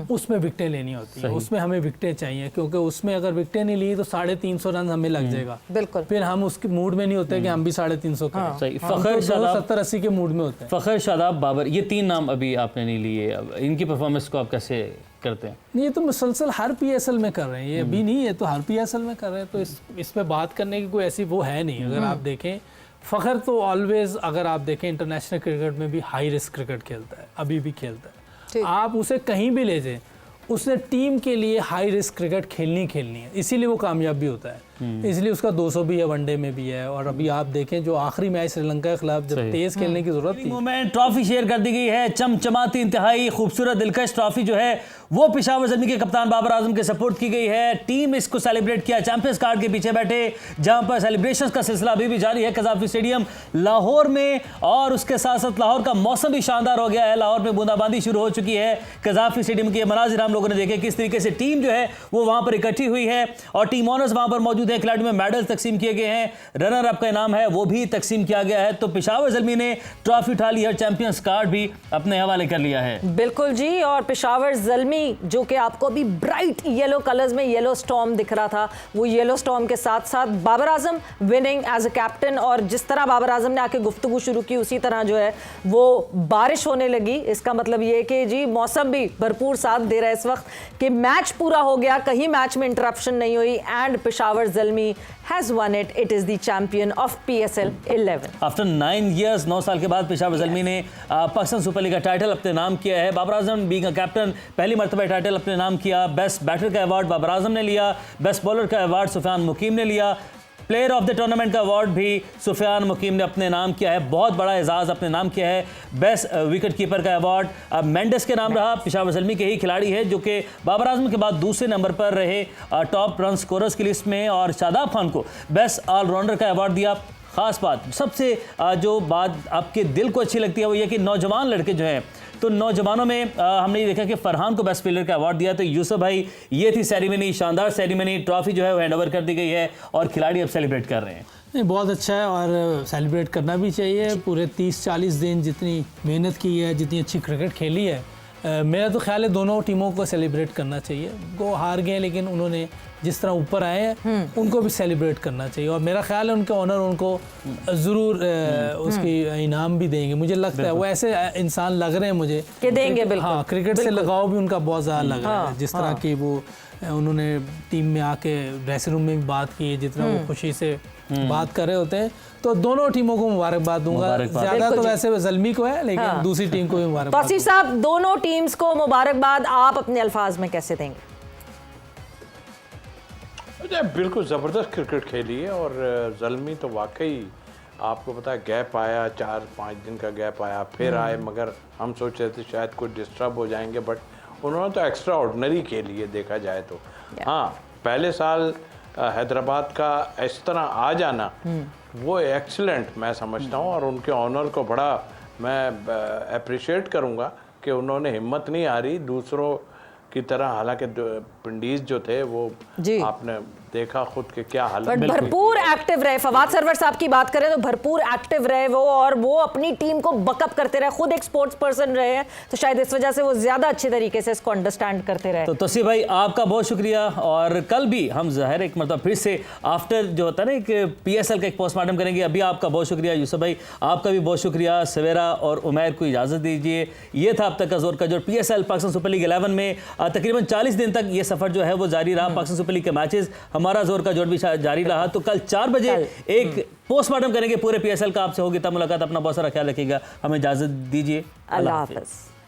उसमें विकेटें लेनी होती है, उसमें हमें विकेटें चाहिए, क्योंकि उसमें अगर विकेटें नहीं ली तो 350 रन हमें लग जाएगा। बिल्कुल, फिर हम उसके मूड में नहीं होते कि हम भी 350 करें। फखर शादाब 70-80 के मूड में होते हैं। फखर शादाब बाबर, ये 3 नाम अभी आपने नहीं लिए, अब इनकी परफॉर्मेंस को आप कैसे करते हैं? ये तो मुसलसल हर PSL में कर रहे हैं, ये अभी नहीं है तो हर PSL में कर रहे हैं, तो इस पे बात करने की कोई ऐसी वो है नहीं। अगर आप देखें, फ़खर तो ऑलवेज, अगर आप देखें इंटरनेशनल क्रिकेट में भी हाई रिस्क क्रिकेट खेलता है, अभी भी खेलता है। आप उसे कहीं भी ले जाएं, उसने टीम के लिए हाई रिस्क क्रिकेट खेलनी है, इसीलिए वो कामयाब भी होता है। इसलिए उसका 200 भी है, वनडे में भी है। और अभी आप देखें जो आखिरी मैच श्रीलंका के खिलाफ जब तेज खेलने की जरूरत थी, मोमेंट ट्रॉफी शेयर कर दी गई है। चमचमाती इंतहाई खूबसूरत दिलकश ट्रॉफी जो है वो पेशावर ज़ल्मी के कप्तान बाबर आजम के सपोर्ट की गई है। टीम इसको सेलिब्रेट किया चैंपियंस कार्ड के पीछे बैठे, जहां पर सेलिब्रेशंस का सिलसिला अभी भी जारी है कज़ाफ़ी स्टेडियम लाहौर में। और उसके साथ साथ लाहौर का मौसम भी शानदार हो गया है, लाहौर में बूंदाबांदी शुरू हो चुकी है। कज़ाफ़ी स्टेडियम के मनाजिर हम लोगों ने देखे किस तरीके से टीम जो है वो वहां पर इकट्ठी हुई है और टीम ऑनर्स वहां पर मौजूद है। खिलाड़ियों में मेडल्स तकसीम किए गए हैं, रनर अप का इनाम है वो भी तकसीम किया गया है। तो पेशावर ज़ल्मी ने ट्रॉफी उठा ली है, चैंपियंस कार्ड भी अपने हवाले कर लिया है। बिल्कुल जी, और पेशावर ज़ल्मी जो कि आपको अभी ब्राइट येलो कलर्स में येलो स्टॉर्म दिख रहा था, वो येलो स्टॉर्म के साथ साथ Babar Azam winning as a captain. और जिस तरह बाबर आजम ने आके गुफ्तगू शुरू की उसी तरह जो है वो बारिश होने लगी। इसका मतलब ये कि जी मौसम भी भरपूर साथ दे रहा है इस वक्त कि मैच पूरा हो गया, कहीं मैच में इंटरप्शन नहीं हुई and Peshawar Zalmi has won it. It is the champion of PSL 11. After 9 years 9 साल के बाद पेशावर ज़ल्मी ने पाकिस्तान सुपर लीग का टाइटल अपने नाम किया है। Babar Azam being a captain पहली मरतबा टाइटल अपने नाम किया। बेस्ट बैटर का अवार्ड बाबर आजम ने लिया, बेस्ट बॉलर का अवार्ड सुफियान मुकीम ने लिया, प्लेयर ऑफ द टूर्नामेंट का अवार्ड भी सुफियान मुकीम ने अपने नाम किया है। बहुत बड़ा एजाज़ अपने नाम किया है। बेस्ट विकेट कीपर का अवार्ड मेंडिस के नाम रहा। पेशावर ज़ल्मी के ही खिलाड़ी है जो कि बाबर आजम के बाद दूसरे नंबर पर रहे टॉप रन स्कोरर्स की लिस्ट में, और शादाब खान को बेस्ट ऑलराउंडर का अवार्ड दिया। ख़ास बात, सबसे जो बात आपके दिल को अच्छी लगती है वो ये कि नौजवान लड़के जो हैं, तो नौजवानों में हमने ये देखा कि फरहान को बेस्ट फील्डर का अवार्ड दिया। तो यूसुफ भाई, ये थी सेरेमनी, शानदार सेरेमनी, ट्रॉफी जो है वो हैंड ओवर कर दी गई है और खिलाड़ी अब सेलिब्रेट कर रहे हैं। नहीं, बहुत अच्छा है और सेलिब्रेट करना भी चाहिए। पूरे 30-40 दिन जितनी मेहनत की है, जितनी अच्छी क्रिकेट खेली है, मेरा तो ख्याल है दोनों टीमों को सेलिब्रेट करना चाहिए। वो हार गए लेकिन उन्होंने जिस तरह ऊपर आए हैं उनको भी सेलिब्रेट करना चाहिए, और मेरा ख्याल है उनके ऑनर उनको ज़रूर उसकी इनाम भी देंगे। मुझे लगता है वो ऐसे इंसान लग रहे हैं मुझे कि देंगे। बिल्कुल, हाँ, क्रिकेट से लगाव भी उनका बहुत ज़्यादा लग रहा है। जिस तरह की वो उन्होंने टीम में आके ड्रेसिंग रूम में भी बात की, जितना वो खुशी से बात कर रहे होते हैं, तो दोनों टीमों को मुबारकबाद दूंगा। ज़्यादा तो वैसे ज़ल्मी को है, लेकिन दूसरी टीम को भी मुबारकबाद। तौसीफ साहब, दोनों टीम्स को मुबारकबाद आप अपने अल्फाज में कैसे देंगे? बिल्कुल ज़बरदस्त क्रिकेट खेली है, और ज़ल्मी तो वाकई आपको पता है गैप आया, 4-5 दिन का गैप आया, फिर आए, मगर हम सोच रहे थे शायद कुछ डिस्टर्ब हो जाएंगे, बट उन्होंने तो एक्स्ट्रा ऑर्डिनरी के लिए देखा जाए तो। हाँ, पहले साल हैदराबाद का इस तरह आ जाना वो एक्सीलेंट मैं समझता हूँ, और उनके ऑनर को बड़ा मैं अप्रिशिएट करूँगा कि उन्होंने हिम्मत नहीं हारी दूसरों की तरह। हालांकि पिंडीज जो थे वो आपने देखा खुद के क्या हालत, भरपूर एक्टिव रहे। फवाद सरवर साहब की बात करें तो भरपूर एक्टिव रहे वो, और वो अपनी टीम को बकअप करते रहे। खुद एक स्पोर्ट्स पर्सन रहे हैं, तो शायद इस वजह से वो ज्यादा अच्छे तरीके से इसको अंडरस्टैंड करते रहे। तो तौसीफ भाई, आपका बहुत शुक्रिया। और कल भी हम ज़ाहिर एक मतलब फिर से आफ्टर जो होता है ना एक PSL का एक पोस्टमार्टम करेंगे। अभी आपका बहुत शुक्रिया यूसुफ भाई, आपका भी बहुत शुक्रिया। सवेरा और उमैर को इजाज़त दीजिए। ये था अब तक का जोर का जोर PSL पाकिस्तान सुपर लीग 11 में। तकरीबन 40 दिन तक ये सफ़र जो है वो जारी रहा। पाकिस्तान सुपर लीग के मैचेस, हमारा जोर का जोर भी जारी रहा। तो कल 4 बजे एक पोस्टमार्टम करेंगे पूरे PSL का। आपसे होगी तब मुलाकात। अपना बहुत सारा ख्याल रखिएगा। हमें इजाज़त दीजिए। अल्लाह हाफ़िज़।